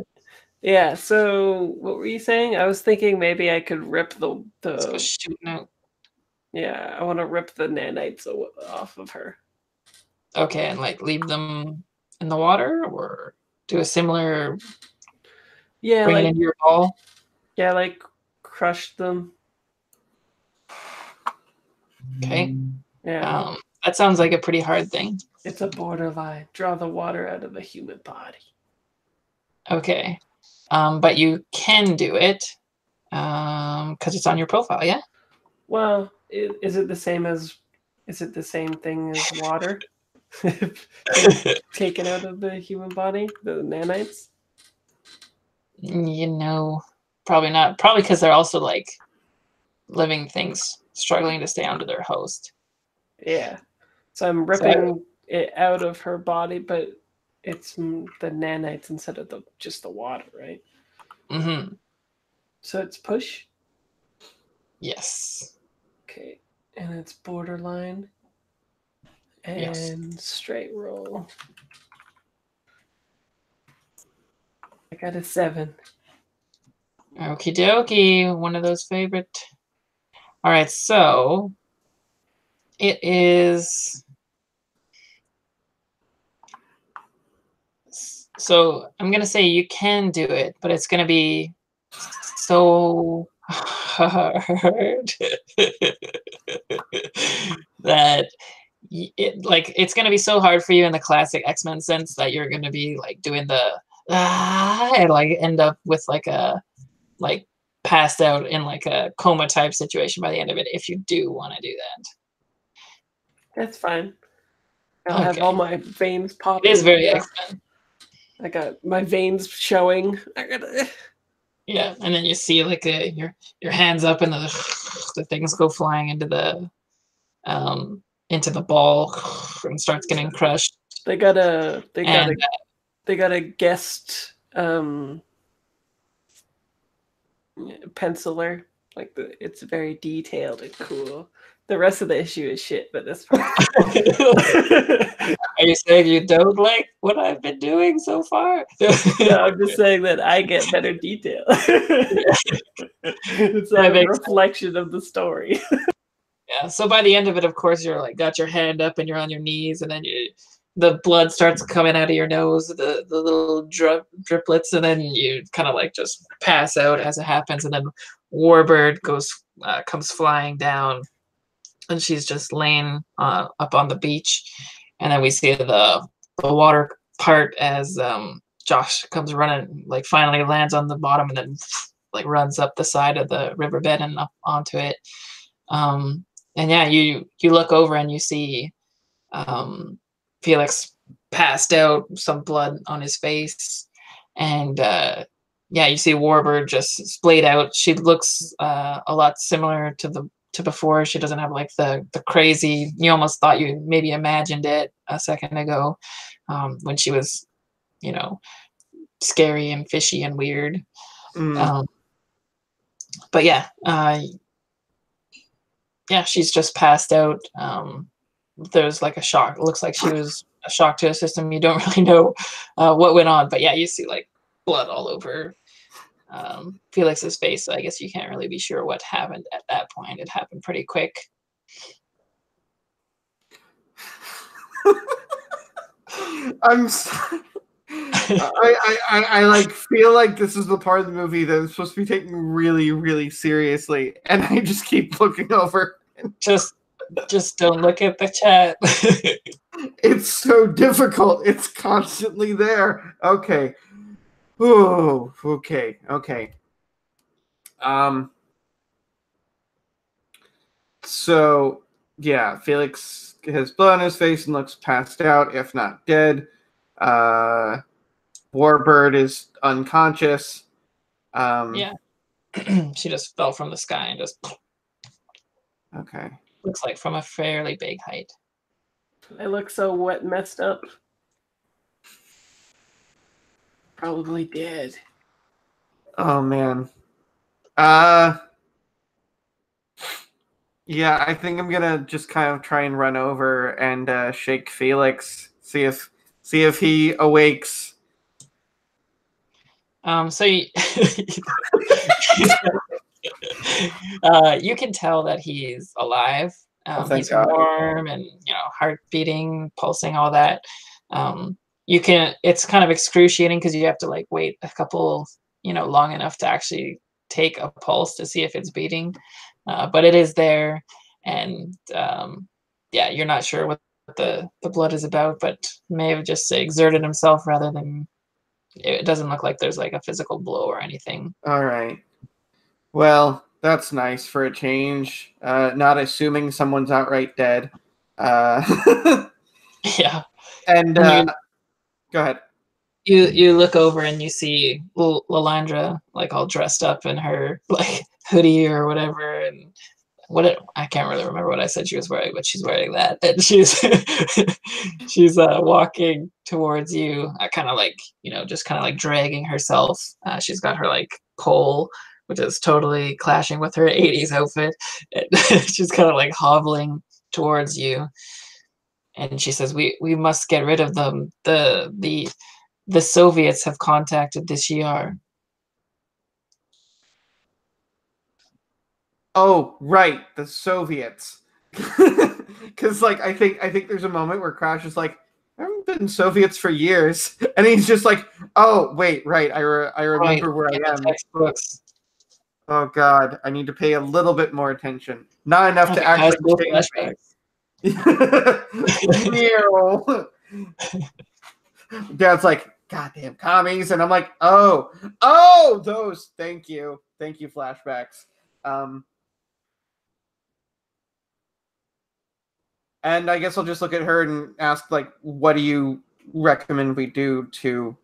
[SPEAKER 2] Yeah. So, what were you saying? I was thinking maybe I could rip
[SPEAKER 1] Let's go shooting out.
[SPEAKER 2] Yeah, I want to rip the nanites off of her.
[SPEAKER 1] Okay, and like leave them in the water, or do a similar.
[SPEAKER 2] Yeah,
[SPEAKER 1] Bring it
[SPEAKER 2] like
[SPEAKER 1] into your ball.
[SPEAKER 2] yeah, like crush them.
[SPEAKER 1] Okay.
[SPEAKER 2] Yeah.
[SPEAKER 1] That sounds like a pretty hard thing.
[SPEAKER 2] It's a borderline. Draw the water out of the human body.
[SPEAKER 1] Okay. But you can do it because it's on your profile, yeah?
[SPEAKER 2] Well, is it the same thing as water? Taken out of the human body, the nanites?
[SPEAKER 1] You know, probably not. Probably because they're also like living things struggling to stay under their host.
[SPEAKER 2] Yeah. So I'm ripping it out of her body, but it's the nanites instead of just the water, right?
[SPEAKER 1] Mm-hmm.
[SPEAKER 2] So it's push.
[SPEAKER 1] Yes.
[SPEAKER 2] Okay. And it's borderline. And
[SPEAKER 1] Yes.
[SPEAKER 2] straight roll. I got a 7.
[SPEAKER 1] Okie dokie, one of those favorite. All right, so it is. So I'm gonna say you can do it, but it's gonna be so hard that it's gonna be so hard for you in the classic X-Men sense that you're gonna be like doing the and like end up with like a like passed out in like a coma type situation by the end of it if you do want to do that.
[SPEAKER 2] That's fine. I'll have all my veins popping.
[SPEAKER 1] It is very X-Men.
[SPEAKER 2] I got my veins showing. I gotta.
[SPEAKER 1] Yeah, and then you see like your hands up and the things go flying into the ball and starts getting crushed.
[SPEAKER 2] They got a guest penciler. Like it's very detailed and cool. The rest of the issue is shit, but that's fine.
[SPEAKER 1] Are you saying you don't like what I've been doing so far?
[SPEAKER 2] No, I'm just saying that I get better detail. It's a reflection of the story.
[SPEAKER 1] Yeah, so by the end of it, of course, you're like got your hand up and you're on your knees, and then the blood starts coming out of your nose, the little driplets, and then you kind of like just pass out as it happens, and then Warbird comes flying down, and she's just laying up on the beach, and then we see the water part as Josh comes running, like finally lands on the bottom, and then like runs up the side of the riverbed and up onto it. And yeah, you look over and you see Felix passed out, some blood on his face, and yeah, you see Warbird just splayed out. She looks a lot similar to before. She doesn't have like the crazy. You almost thought you maybe imagined it a second ago when she was, scary and fishy and weird. But yeah, yeah, she's just passed out. There's like a shock. It looks like she was a shock to the system. You don't really know what went on, but yeah, you see like blood all over Felix's face. So I guess you can't really be sure what happened at that point. It happened pretty quick.
[SPEAKER 3] I'm sorry. I like feel like this is the part of the movie that is supposed to be taken really, really seriously, and I just keep looking over.
[SPEAKER 1] Just don't look at the chat.
[SPEAKER 3] It's so difficult. It's constantly there. Okay. Oh, okay. So yeah, Felix has blood on his face and looks passed out, if not dead. Warbird is unconscious.
[SPEAKER 1] Yeah. She just fell from the sky and just.
[SPEAKER 3] Okay.
[SPEAKER 1] Looks like from a fairly big height.
[SPEAKER 2] I look so wet and messed up. Probably dead.
[SPEAKER 3] Oh man. Yeah, I think I'm gonna just kind of try and run over and shake Felix, see if he awakes.
[SPEAKER 1] So you, you can tell that he's alive. He's warm and heart beating, pulsing, all that. It's kind of excruciating because you have to like wait a couple, long enough to actually take a pulse to see if it's beating. But it is there, and yeah, you're not sure what the blood is about, but may have just exerted himself rather than. It doesn't look like there's like a physical blow or anything.
[SPEAKER 3] All right. Well, that's nice for a change. Not assuming someone's outright dead.
[SPEAKER 1] Yeah.
[SPEAKER 3] And go ahead.
[SPEAKER 1] You look over and you see Lalandra like all dressed up in her like hoodie or whatever, and I can't really remember what I said she was wearing, but she's wearing that, and she's walking towards you, kind of like just kind of like dragging herself. She's got her like pole, which is totally clashing with her 80s outfit. And she's kind of like hobbling towards you, and she says, "We must get rid of them. The the Soviets have contacted the Shi'ar.
[SPEAKER 3] Oh, right, the Soviets. Because like I think there's a moment where Crash is like, I haven't been Soviets for years, and he's just like, oh wait, right, I remember
[SPEAKER 1] Right,
[SPEAKER 3] where
[SPEAKER 1] in
[SPEAKER 3] I
[SPEAKER 1] the
[SPEAKER 3] am.
[SPEAKER 1] textbooks.
[SPEAKER 3] Oh God, I need to pay a little bit more attention. Not enough to
[SPEAKER 1] Okay, high
[SPEAKER 3] actually
[SPEAKER 1] school
[SPEAKER 3] change
[SPEAKER 1] flashbacks.
[SPEAKER 3] me. Dad's like, goddamn commies, and I'm like, oh, those. Thank you, flashbacks. And I guess I'll just look at her and ask, like, what do you recommend we do to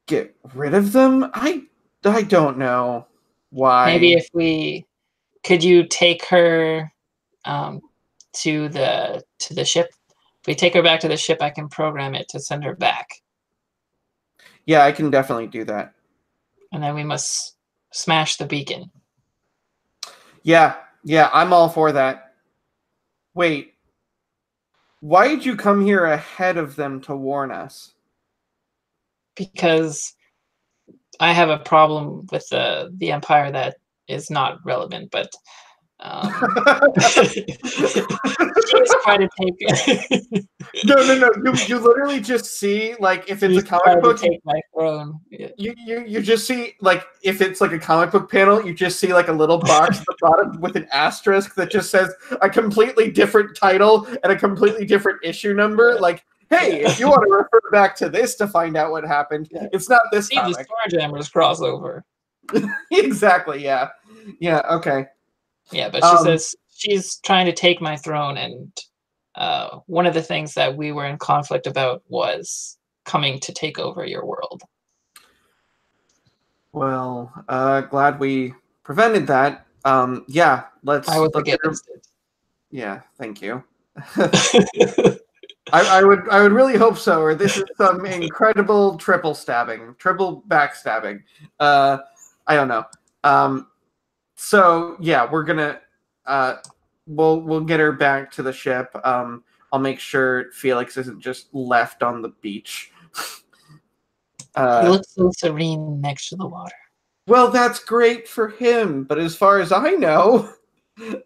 [SPEAKER 3] get rid of them? I don't know why.
[SPEAKER 1] Maybe if could you take her to the ship? If we take her back to the ship, I can program it to send her back.
[SPEAKER 3] Yeah, I can definitely do that.
[SPEAKER 1] And then we must smash the beacon.
[SPEAKER 3] Yeah, I'm all for that. Wait, why did you come here ahead of them to warn us?
[SPEAKER 1] Because I have a problem with the Empire that is not relevant, but she's trying to take.
[SPEAKER 3] No. You literally just see, like, if it's
[SPEAKER 1] She's
[SPEAKER 3] a comic
[SPEAKER 1] trying
[SPEAKER 3] book,
[SPEAKER 1] to take my throne. Yeah.
[SPEAKER 3] you just see, like, if it's like a comic book panel, you just see like a little box at the bottom with an asterisk that just says a completely different title and a completely different issue number.
[SPEAKER 1] Yeah.
[SPEAKER 3] Like, hey, if you want to refer back to this to find out what happened, it's not this
[SPEAKER 1] See the
[SPEAKER 3] comic.
[SPEAKER 1] Starjammers crossover.
[SPEAKER 3] Exactly. Yeah. Okay.
[SPEAKER 1] Yeah, but she says she's trying to take my throne, and one of the things that we were in conflict about was coming to take over your world.
[SPEAKER 3] Well, glad we prevented that. Yeah, let's.
[SPEAKER 1] I was against
[SPEAKER 3] Yeah, thank you. I would really hope so, or this is some incredible triple backstabbing. I don't know. So yeah, we're gonna we'll get her back to the ship. I'll make sure Felix isn't just left on the beach.
[SPEAKER 1] He looks so serene next to the water.
[SPEAKER 3] Well, that's great for him, but as far as I know,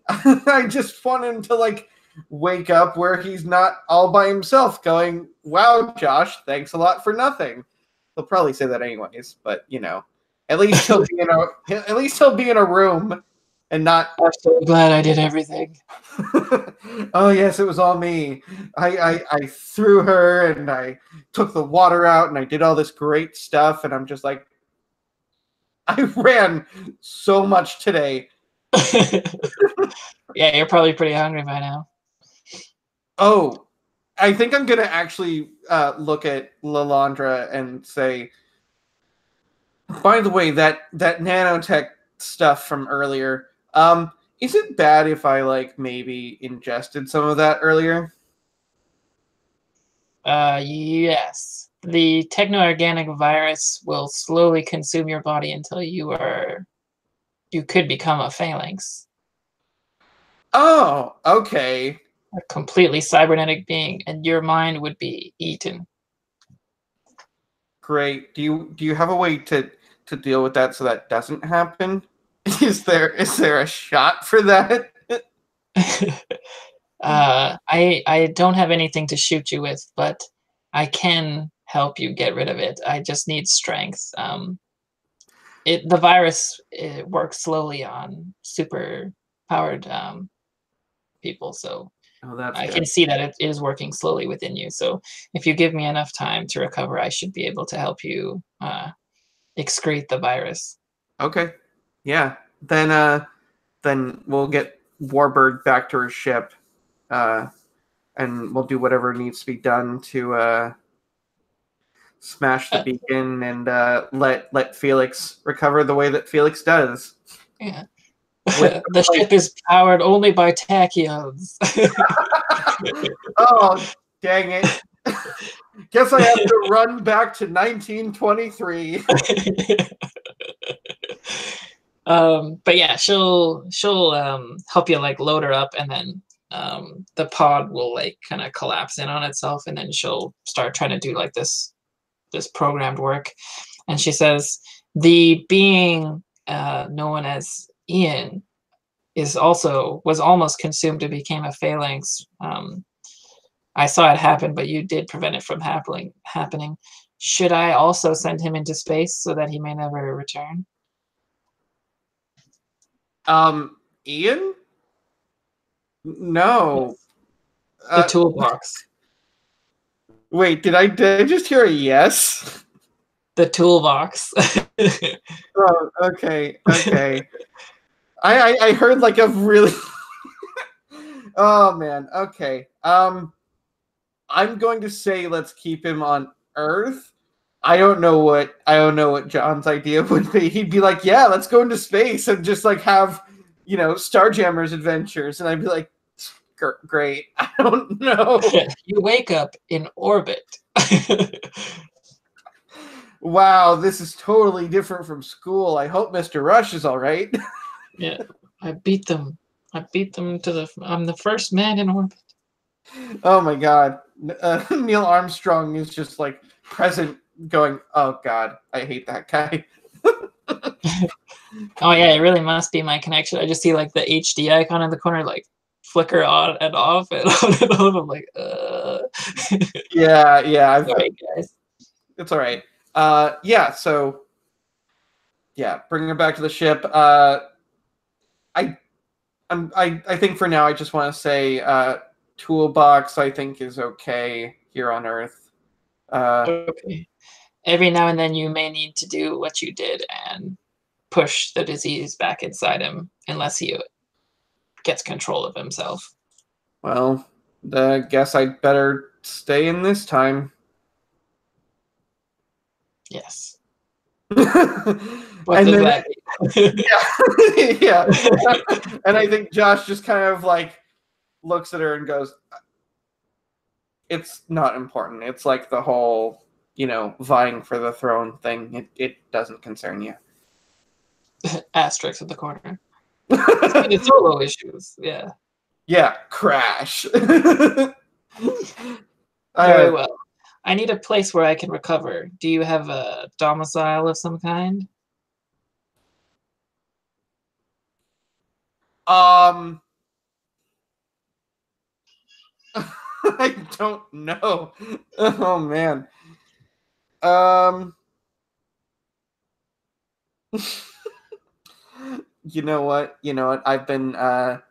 [SPEAKER 3] I just want him to, like, wake up where he's not all by himself going, wow, Josh, thanks a lot for nothing. He'll probably say that anyways, but, you know, at least he'll be in a room and not.
[SPEAKER 1] I'm so glad I did everything.
[SPEAKER 3] Oh yes, it was all me. I threw her and I took the water out and I did all this great stuff, and I'm just like, I ran so much today.
[SPEAKER 1] Yeah, you're probably pretty hungry by now.
[SPEAKER 3] Oh, I think I'm gonna actually look at Lalandra and say, by the way, that nanotech stuff from earlier, is it bad if I, like, maybe ingested some of that earlier?
[SPEAKER 1] Yes. The techno-organic virus will slowly consume your body until you could become a phalanx.
[SPEAKER 3] Oh, okay.
[SPEAKER 1] A completely cybernetic being, and your mind would be eaten.
[SPEAKER 3] Great. Do you have a way to deal with that so that doesn't happen? Is there a shot for that?
[SPEAKER 1] I don't have anything to shoot you with, but I can help you get rid of it. I just need strength. The virus works slowly on super powered people, so I can see that it is working slowly within you. So if you give me enough time to recover, I should be able to help you excrete the virus.
[SPEAKER 3] Okay. Yeah. Then we'll get Warbird back to her ship, and we'll do whatever needs to be done to smash the beacon and let Felix recover the way that Felix does.
[SPEAKER 1] Yeah. The ship is powered only by tachyons.
[SPEAKER 3] Oh, dang it. Guess I have to run back to 1923.
[SPEAKER 1] But yeah, she'll help you, like, load her up, and then the pod will like kind of collapse in on itself, and then she'll start trying to do like this programmed work. And she says the being known as Ian was almost consumed and became a phalanx. I saw it happen, but you did prevent it from happening. Should I also send him into space so that he may never return?
[SPEAKER 3] Ian? No.
[SPEAKER 1] The toolbox.
[SPEAKER 3] Wait, did I just hear a yes?
[SPEAKER 1] The toolbox.
[SPEAKER 3] Oh, okay. I heard like a really. Oh man. Okay. I'm going to say let's keep him on Earth. I don't know what John's idea would be. He'd be like, "Yeah, let's go into space and just like have, Starjammers adventures." And I'd be like, "Great." I don't know.
[SPEAKER 1] You wake up in orbit.
[SPEAKER 3] Wow, this is totally different from school. I hope Mr. Rush is all right.
[SPEAKER 1] Yeah, I beat them. I'm the first man in orbit.
[SPEAKER 3] Oh my god. Neil Armstrong is just like present going, "Oh god, I hate that guy."
[SPEAKER 1] Oh yeah, it really must be my connection. I just see like the HD icon in the corner like flicker on and off and on and off. I'm like,
[SPEAKER 3] Yeah.
[SPEAKER 1] Sorry, guys.
[SPEAKER 3] It's all right. So bringing it back to the ship. I think for now I just want to say toolbox I think is okay here on Earth.
[SPEAKER 1] Okay. Every now and then you may need to do what you did and push the disease back inside him unless he gets control of himself.
[SPEAKER 3] Well, I guess I'd better stay in this time.
[SPEAKER 1] Yes.
[SPEAKER 3] What does that mean? Yeah. And I think Josh just kind of like looks at her and goes, "It's not important. It's like the whole, vying for the throne thing. It doesn't concern you."
[SPEAKER 1] Asterisk in the corner. It's solo issues. Yeah.
[SPEAKER 3] Yeah, crash.
[SPEAKER 1] Very well. I need a place where I can recover. Do you have a domicile of some kind?
[SPEAKER 3] I don't know. Oh man. You know what? I've been out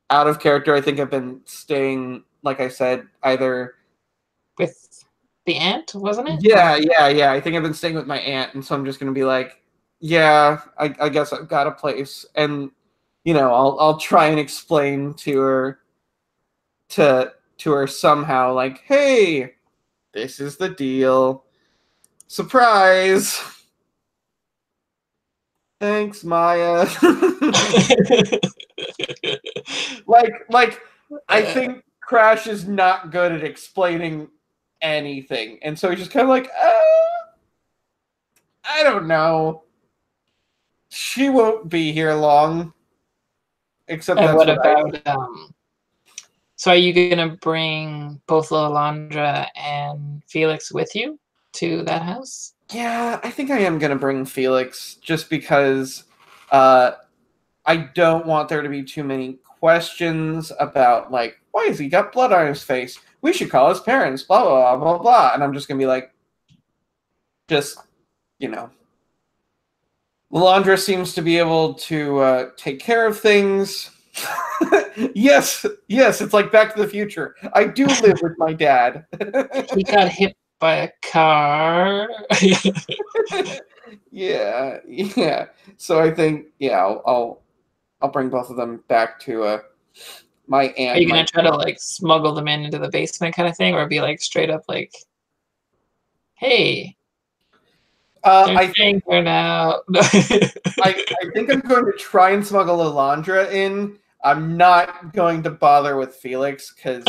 [SPEAKER 3] of character. I think I've been staying, like I said, either
[SPEAKER 1] with the aunt, wasn't it?
[SPEAKER 3] Yeah. I think I've been staying with my aunt, and so I'm just gonna be like, yeah, I guess I've got a place, and I'll try and explain to her somehow, like, hey, this is the deal. Surprise. Thanks, Maya. like I think Crash is not good at explaining anything, and so he's just kind of like, I don't know. She won't be here long. Except
[SPEAKER 1] and
[SPEAKER 3] that's
[SPEAKER 1] what about so are you gonna bring both Lalandra and Felix with you to that house?
[SPEAKER 3] Yeah, I think I am gonna bring Felix just because I don't want there to be too many questions about like, why has he got blood on his face? We should call his parents, blah blah blah blah blah. And I'm just gonna be like, just Lalandra seems to be able to take care of things. Yes, it's like Back to the Future. I do live with my dad.
[SPEAKER 1] He got hit by a car.
[SPEAKER 3] Yeah. So I think, I'll bring both of them back to my aunt.
[SPEAKER 1] Are you gonna try to like smuggle them into the basement kind of thing, or be like straight up like, hey,
[SPEAKER 3] I
[SPEAKER 1] think we're now.
[SPEAKER 3] I think I'm going to try and smuggle Lalandra in. I'm not going to bother with Felix because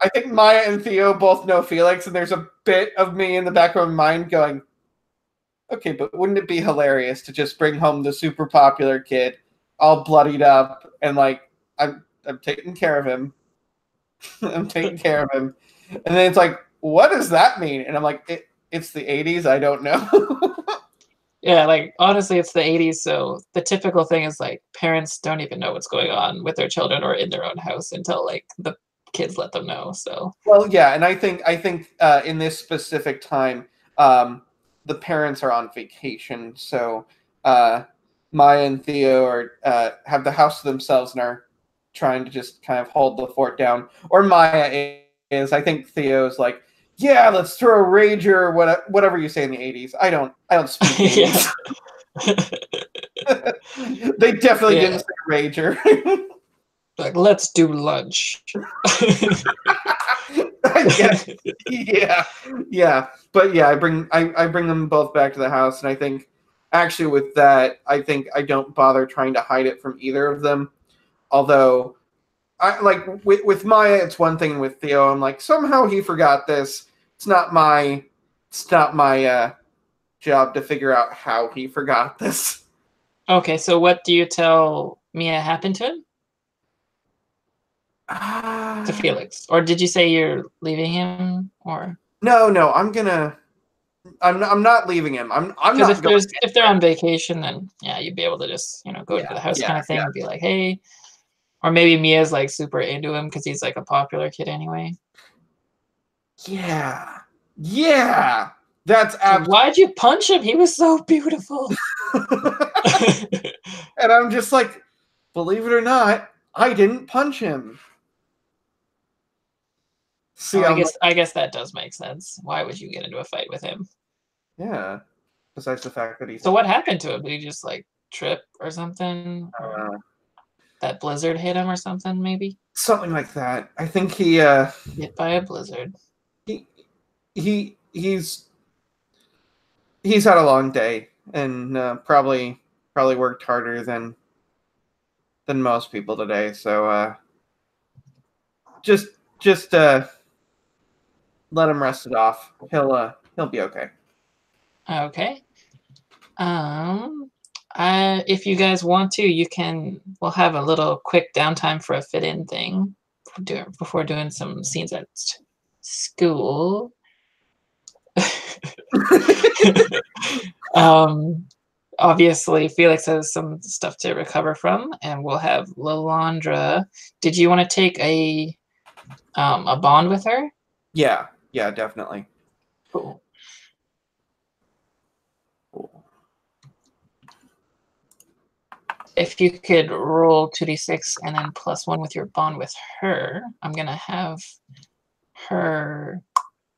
[SPEAKER 3] I think Maya and Theo both know Felix, and there's a bit of me in the back of my mind going, okay, but wouldn't it be hilarious to just bring home the super popular kid, all bloodied up, and like taking care of him. I'm taking care of him. And then it's like, what does that mean? And I'm like, it's the 80s. I don't know.
[SPEAKER 1] Yeah, like honestly, it's the 80s, so the typical thing is like parents don't even know what's going on with their children or in their own house until like the kids let them know. So
[SPEAKER 3] well, yeah, and I think in this specific time, the parents are on vacation, so Maya and Theo are have the house to themselves and are trying to just kind of hold the fort down. Or Maya is. I think Theo's like, yeah, let's throw a rager, whatever you say in the 80s. I don't speak 80s. They definitely didn't say rager.
[SPEAKER 1] Like, let's do lunch.
[SPEAKER 3] yeah. But yeah, I bring them both back to the house, and I think actually with that, I think I don't bother trying to hide it from either of them. Although, I like with Maya, it's one thing. With Theo, I'm like, somehow he forgot this. It's not my job to figure out how he forgot this.
[SPEAKER 1] Okay, so what do you tell Mia happened to him? To Felix, or did you say you're leaving him? Or
[SPEAKER 3] no, I'm not leaving him. I'm not.
[SPEAKER 1] If they're on vacation, then yeah, you'd be able to just go to the house kind of thing and be like, hey. Or maybe Mia's like super into him because he's like a popular kid anyway.
[SPEAKER 3] Yeah. That's absolutely.
[SPEAKER 1] Why'd you punch him? He was so beautiful.
[SPEAKER 3] And I'm just like, believe it or not, I didn't punch him. See,
[SPEAKER 1] I guess that does make sense. Why would you get into a fight with him?
[SPEAKER 3] Yeah. Besides the fact that he's.
[SPEAKER 1] So what happened to him? Did he just like trip or something? Or that blizzard hit him or something? Maybe
[SPEAKER 3] something like that. I think he
[SPEAKER 1] hit by a blizzard.
[SPEAKER 3] He's had a long day and probably worked harder than most people today. So just let him rest it off. He'll be okay.
[SPEAKER 1] Okay. If you guys want to, we'll have a little quick downtime for a fit-in thing before doing some scenes at school. Obviously, Felix has some stuff to recover from, and we'll have Lalandra. Did you want to take a bond with her?
[SPEAKER 3] Yeah, definitely.
[SPEAKER 1] Cool. If you could roll 2d6 and then +1 with your bond with her, I'm gonna have her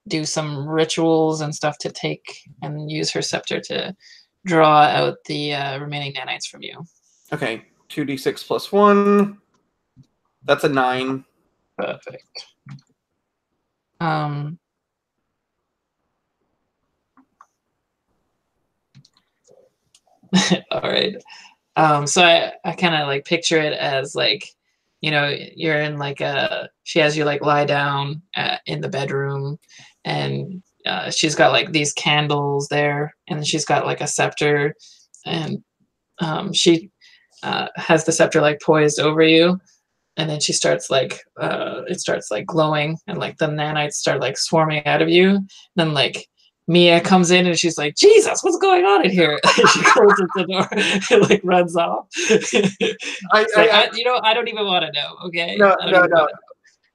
[SPEAKER 1] do some rituals and stuff to take and use her scepter to draw out the remaining nanites from you.
[SPEAKER 3] Okay, 2d6 +1. That's a 9.
[SPEAKER 1] Perfect. All right. So I kind of like picture it as like, you're in like she has you like lie down in the bedroom, and she's got like these candles there, and she's got like a scepter, and she has the scepter like poised over you, and then she starts like it starts like glowing, and like the nanites start like swarming out of you. And then like Mia comes in and she's like, Jesus, what's going on in here? She closes the door and like runs off. I don't even want to know. Okay.
[SPEAKER 3] No.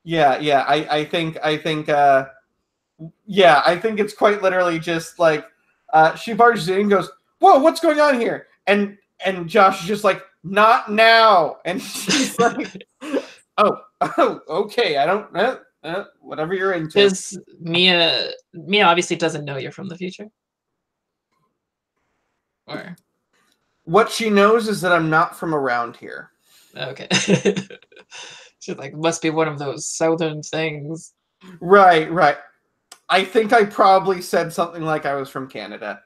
[SPEAKER 3] Yeah. I think it's quite literally just like she barges in and goes, whoa, what's going on here? And Josh is just like, not now. And she's like, oh, okay. I don't whatever you're into.
[SPEAKER 1] Because Mia obviously doesn't know you're from the future. Or
[SPEAKER 3] what she knows is that I'm not from around here.
[SPEAKER 1] Okay. She's like, must be one of those southern things.
[SPEAKER 3] Right. I think I probably said something like I was from Canada.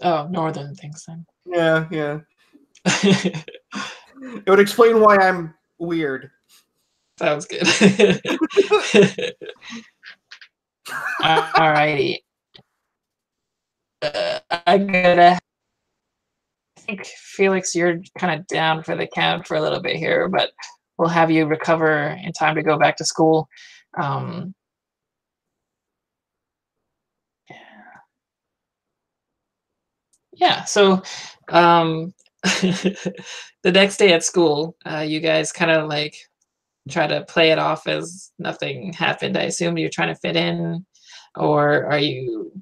[SPEAKER 1] Oh, northern things then.
[SPEAKER 3] Yeah. It would explain why I'm weird.
[SPEAKER 1] Sounds good. Alrighty. I think Felix, you're kind of down for the count for a little bit here, but we'll have you recover in time to go back to school. Um, yeah, so the next day at school, you guys kind of like try to play it off as nothing happened. I assume you're trying to fit in, or are you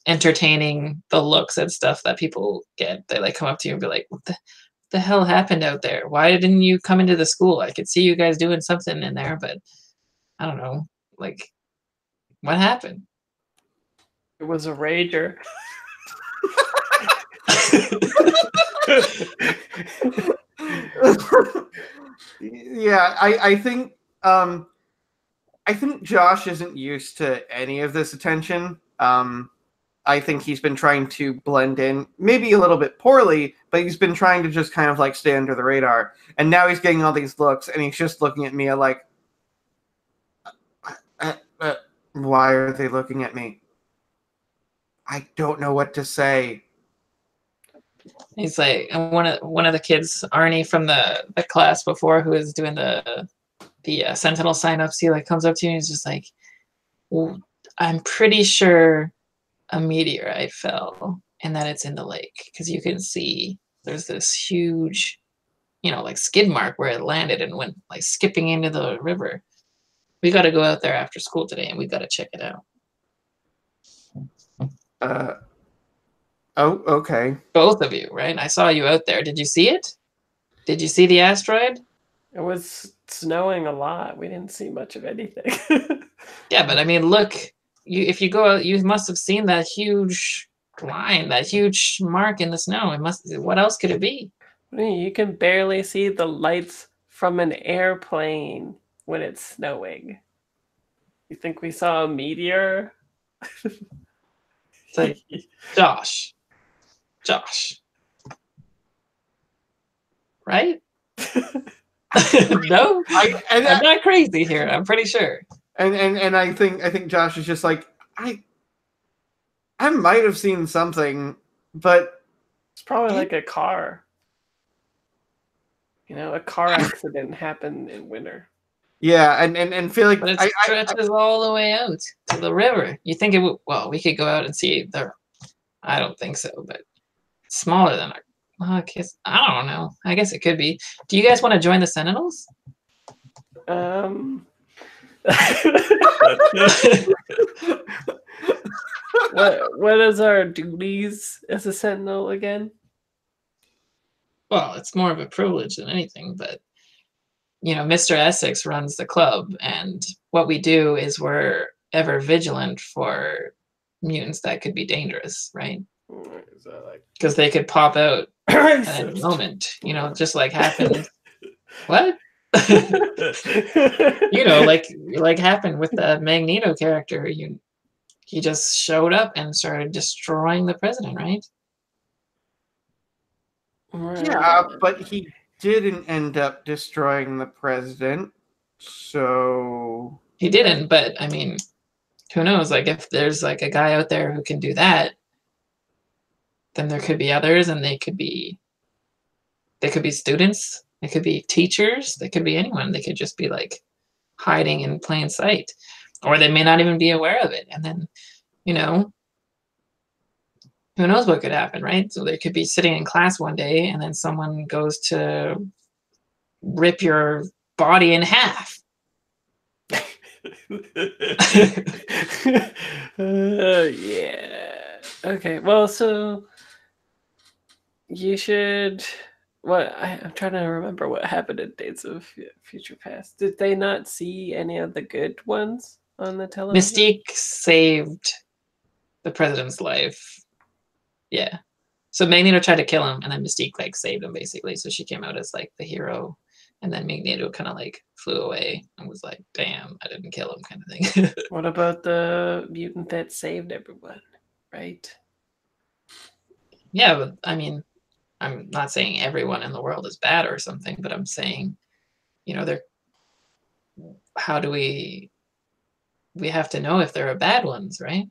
[SPEAKER 1] entertaining the looks and stuff that people get? They like come up to you and be like, "What the hell happened out there? Why didn't you come into the school? I could see you guys doing something in there, but I don't know. Like, what happened?"
[SPEAKER 2] It was a rager.
[SPEAKER 3] Yeah, I think Josh isn't used to any of this attention. I think he's been trying to blend in, maybe a little bit poorly, but he's been trying to just kind of like stay under the radar. And now he's getting all these looks, and he's just looking at me like, why are they looking at me? I don't know what to say.
[SPEAKER 1] He's like, and one of the kids, Arnie from the class before, who is doing the Sentinel signups, he like comes up to you and he's just like, well, I'm pretty sure a meteorite fell and that it's in the lake, because you can see there's this huge, like skid mark where it landed and went like skipping into the river. We got to go out there after school today and we got to check it out.
[SPEAKER 3] Oh, okay.
[SPEAKER 1] Both of you, right? I saw you out there. Did you see it? Did you see the asteroid?
[SPEAKER 2] It was snowing a lot. We didn't see much of anything.
[SPEAKER 1] Yeah, but I mean, look, if you go out, you must have seen that huge line, that huge mark in the snow. What else could it be?
[SPEAKER 2] You can barely see the lights from an airplane when it's snowing. You think we saw a meteor?
[SPEAKER 1] It's like, Josh. Right? No, I'm not crazy here. I'm pretty sure.
[SPEAKER 3] And I think Josh is just like, I might have seen something, but
[SPEAKER 2] it's probably like a car. A car accident happened in winter.
[SPEAKER 3] Yeah, and feel like
[SPEAKER 1] but it stretches all the way out to the river. You think it would? Well, we could go out and see the. I don't think so, but it's smaller than our. I don't know. I guess it could be. Do you guys want to join the Sentinels?
[SPEAKER 2] What is our duties as a Sentinel again?
[SPEAKER 1] Well, it's more of a privilege than anything, but Mr. Essex runs the club, and what we do is we're ever vigilant for mutants that could be dangerous, right? Because they could pop out at any moment, just like happened. What? Like happened with the Magneto character. He just showed up and started destroying the president, right?
[SPEAKER 3] Yeah, but he didn't end up destroying the president, so
[SPEAKER 1] he didn't. But I mean, who knows? Like, if there's like a guy out there who can do that, then there could be others, and they could be students, they could be teachers, they could be anyone. They could just be like hiding in plain sight, or they may not even be aware of it. And then, who knows what could happen, right? So they could be sitting in class one day, and then someone goes to rip your body in half.
[SPEAKER 2] Yeah. Okay. Well, so you should. I'm trying to remember what happened in Days of Future Past. Did they not see any of the good ones on the television?
[SPEAKER 1] Mystique saved the president's life. Yeah. So Magneto tried to kill him, and then Mystique like saved him basically. So she came out as like the hero, and then Magneto kind of like flew away and was like, "Damn, I didn't kill him," kind of thing.
[SPEAKER 2] What about the mutant that saved everyone, right?
[SPEAKER 1] Yeah, but I mean, I'm not saying everyone in the world is bad or something, but I'm saying, how do we have to know if there are bad ones, right?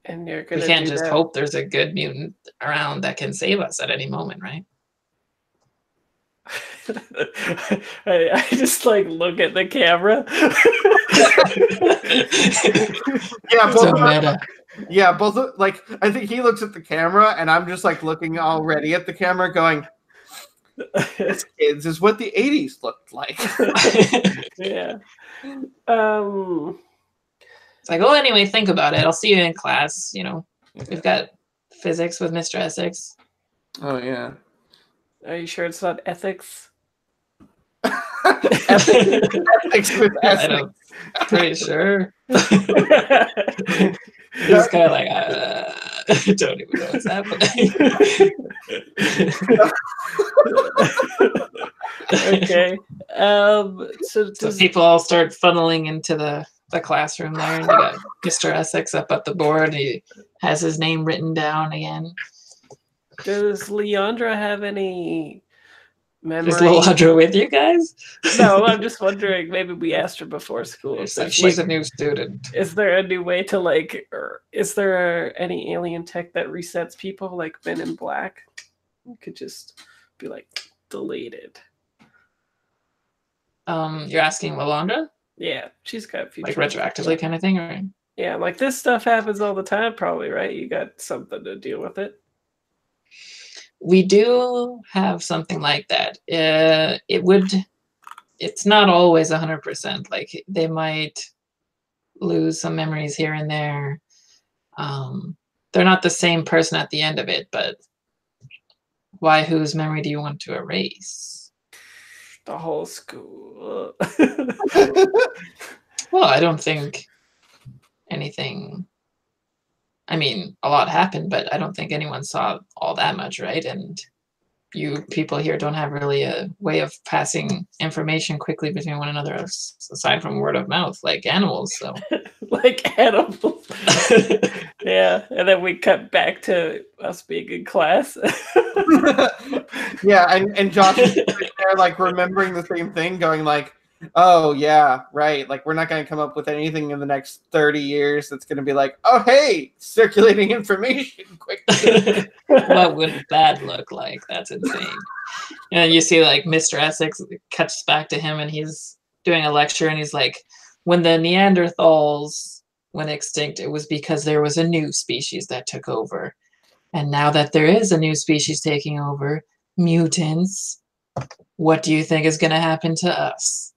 [SPEAKER 2] And you're gonna
[SPEAKER 1] we can't just hope there's a good mutant around that can save us at any moment, right?
[SPEAKER 2] I just like look at the camera.
[SPEAKER 3] Yeah,
[SPEAKER 1] So
[SPEAKER 3] both
[SPEAKER 1] meta.
[SPEAKER 3] yeah, both like I think he looks at the camera and I'm just like looking already at the camera going, this kids is what the 80s looked like.
[SPEAKER 2] Yeah.
[SPEAKER 1] It's like, oh, anyway, think about it. I'll see you in class. You know, we've got physics with Mr. Essex.
[SPEAKER 3] Oh yeah.
[SPEAKER 2] Are you sure it's not ethics?
[SPEAKER 3] Ethics with
[SPEAKER 1] I
[SPEAKER 3] Essex.
[SPEAKER 1] don't, pretty sure. He's kind of like, I don't even know what's happening.
[SPEAKER 2] Okay.
[SPEAKER 1] So people all start funneling into the classroom there, and you got Mr. Essex up at the board. He has his name written down again.
[SPEAKER 2] Does Leandra have any memory?
[SPEAKER 1] Is Leandra with you guys?
[SPEAKER 2] No, I'm just wondering. Maybe we asked her before school.
[SPEAKER 1] It's like, she's a new student.
[SPEAKER 2] Is there a new way to like, or is there any alien tech that resets people like Men in Black? You could just be like deleted.
[SPEAKER 1] You're asking Leandra?
[SPEAKER 2] Yeah, she's got future.
[SPEAKER 1] Like retroactively kind of thing, or?
[SPEAKER 2] Yeah, like this stuff happens all the time, probably, right? You got something to deal with it.
[SPEAKER 1] We do have something like that. It's not always 100%. Like they might lose some memories here and there. They're not the same person at the end of it, but why, whose memory do you want to erase?
[SPEAKER 2] The whole school.
[SPEAKER 1] Well, I don't think anything. I mean, a lot happened, but I don't think anyone saw all that much, right? And you people here don't have really a way of passing information quickly between one another, aside from word of mouth, like animals. So,
[SPEAKER 2] like animals. Yeah, and then we cut back to us being in class.
[SPEAKER 3] Yeah, and Josh is there like remembering the same thing, going like, oh yeah, right. Like we're not going to come up with anything in the next 30 years that's going to be like, oh hey, circulating information quickly.
[SPEAKER 1] what would that look like? That's insane. And you see like Mr. Essex cuts back to him and he's doing a lecture and he's like, when the Neanderthals went extinct, it was because there was a new species that took over. And now that there is a new species taking over, mutants, what do you think is going to happen to us?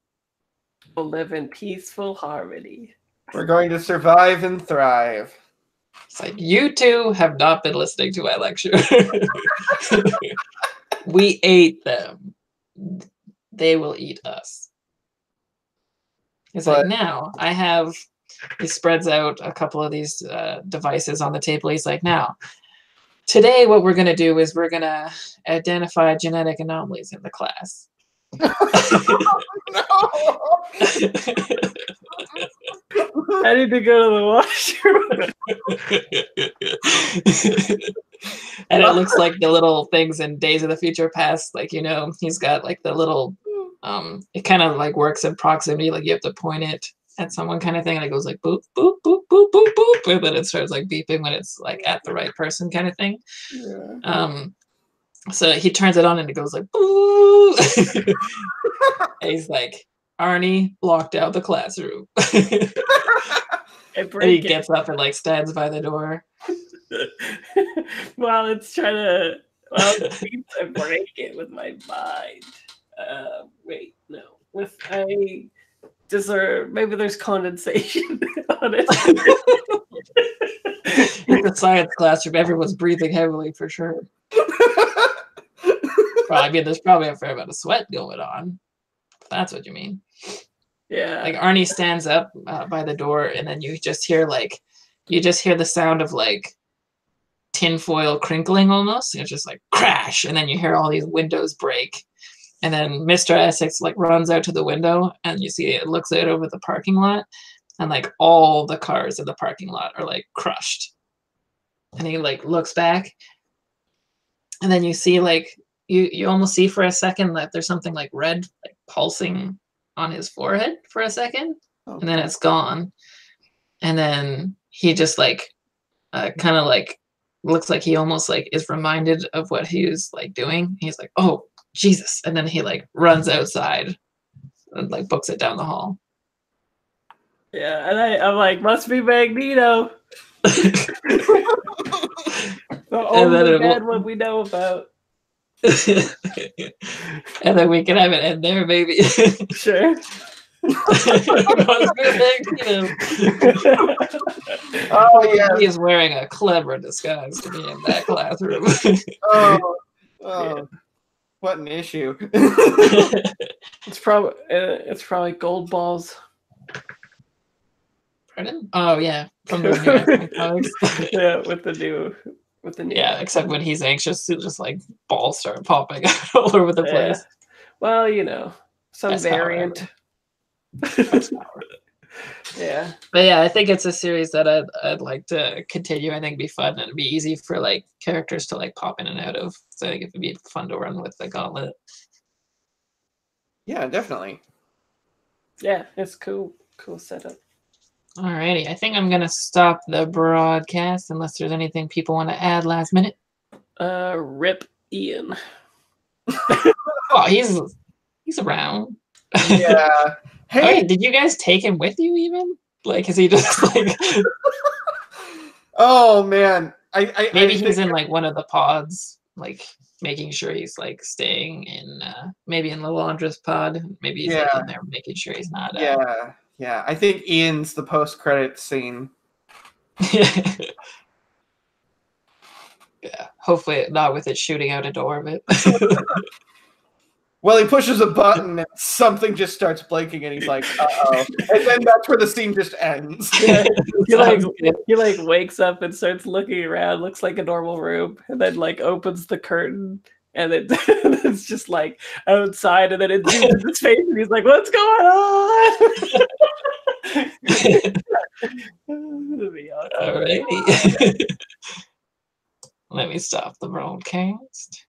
[SPEAKER 2] We'll live in peaceful harmony.
[SPEAKER 3] We're going to survive and thrive.
[SPEAKER 1] It's like, you two have not been listening to my lecture. We ate them. They will eat us. It's like, now I have, he spreads out a couple of these devices on the table. He's like, now, today what we're going to do is we're going to identify genetic anomalies in the class.
[SPEAKER 3] No.
[SPEAKER 2] I need to go to the washroom.
[SPEAKER 1] And it looks like the little things in Days of the Future Past, like, you know, he's got like the little, it kind of like works in proximity, like you have to point it at someone kind of thing, and it goes like boop, boop, boop, boop, boop, boop, and then it starts like beeping when it's like at the right person kind of thing.
[SPEAKER 3] Yeah.
[SPEAKER 1] So he turns it on and it goes like boo. And he's like, Arnie blocked out the classroom. And he gets up and like stands by the door.
[SPEAKER 2] While it's trying to, I break it with my mind. Wait, no. With I deserve, maybe there's condensation on it.
[SPEAKER 1] In the science classroom, everyone's breathing heavily for sure. Well, I mean, there's probably a fair amount of sweat going on. If that's what you mean.
[SPEAKER 2] Yeah.
[SPEAKER 1] Like Arnie stands up by the door, and then you just hear the sound of like tinfoil crinkling almost. It's just like crash, and then you hear all these windows break. And then Mr. Essex like runs out to the window, and you see it looks out over the parking lot, and like all the cars in the parking lot are like crushed. And he like looks back, and then you see like you almost see for a second that there's something like red like pulsing on his forehead for a second, and then it's gone. And then he just like kind of like looks like he almost like is reminded of what he was like doing. He's like, oh, Jesus. And then he like runs outside and like books it down the hall.
[SPEAKER 2] Yeah, and I'm like, must be Magneto. The only bad one we know about.
[SPEAKER 1] And then we can have it end there, maybe.
[SPEAKER 2] Sure.
[SPEAKER 3] Oh yeah,
[SPEAKER 1] he is wearing a clever disguise to be in that classroom.
[SPEAKER 3] Oh, what an issue.
[SPEAKER 2] It's probably gold balls.
[SPEAKER 1] Pardon? Oh yeah, from the new X-Men comics.
[SPEAKER 2] Yeah, with the new.
[SPEAKER 1] Yeah, except when he's anxious, just like balls start popping out all over the place.
[SPEAKER 2] Well, you know, some
[SPEAKER 1] That's
[SPEAKER 2] variant. Yeah.
[SPEAKER 1] But yeah, I think it's a series that I'd like to continue. I think it'd be fun and it'd be easy for like characters to like pop in and out of. So I think it'd be fun to run with the Gauntlet.
[SPEAKER 3] Yeah, definitely.
[SPEAKER 2] Yeah, it's cool. Cool setup.
[SPEAKER 1] Alrighty, I think I'm gonna stop the broadcast unless there's anything people want to add last minute.
[SPEAKER 2] Rip Ian.
[SPEAKER 1] Oh, he's around.
[SPEAKER 3] Yeah. Hey,
[SPEAKER 1] wait, did you guys take him with you even? Like, is he just like?
[SPEAKER 3] Oh man,
[SPEAKER 1] Maybe he's in like one of the pods, like making sure he's like staying in, maybe in the laundress pod. Maybe he's like in there making sure he's not.
[SPEAKER 3] Yeah. I think Ian's the post-credit scene.
[SPEAKER 1] Yeah. Hopefully not with it shooting out a door of it.
[SPEAKER 3] Well, he pushes a button and something just starts blinking, and he's like, "Uh-oh!" And then that's where the scene just ends.
[SPEAKER 2] Yeah, he like wakes up and starts looking around, looks like a normal room, and then like opens the curtain, and it's just like outside, and then it zooms in his face, and he's like, "What's going on?"
[SPEAKER 1] Alrighty. Let me stop the broadcast.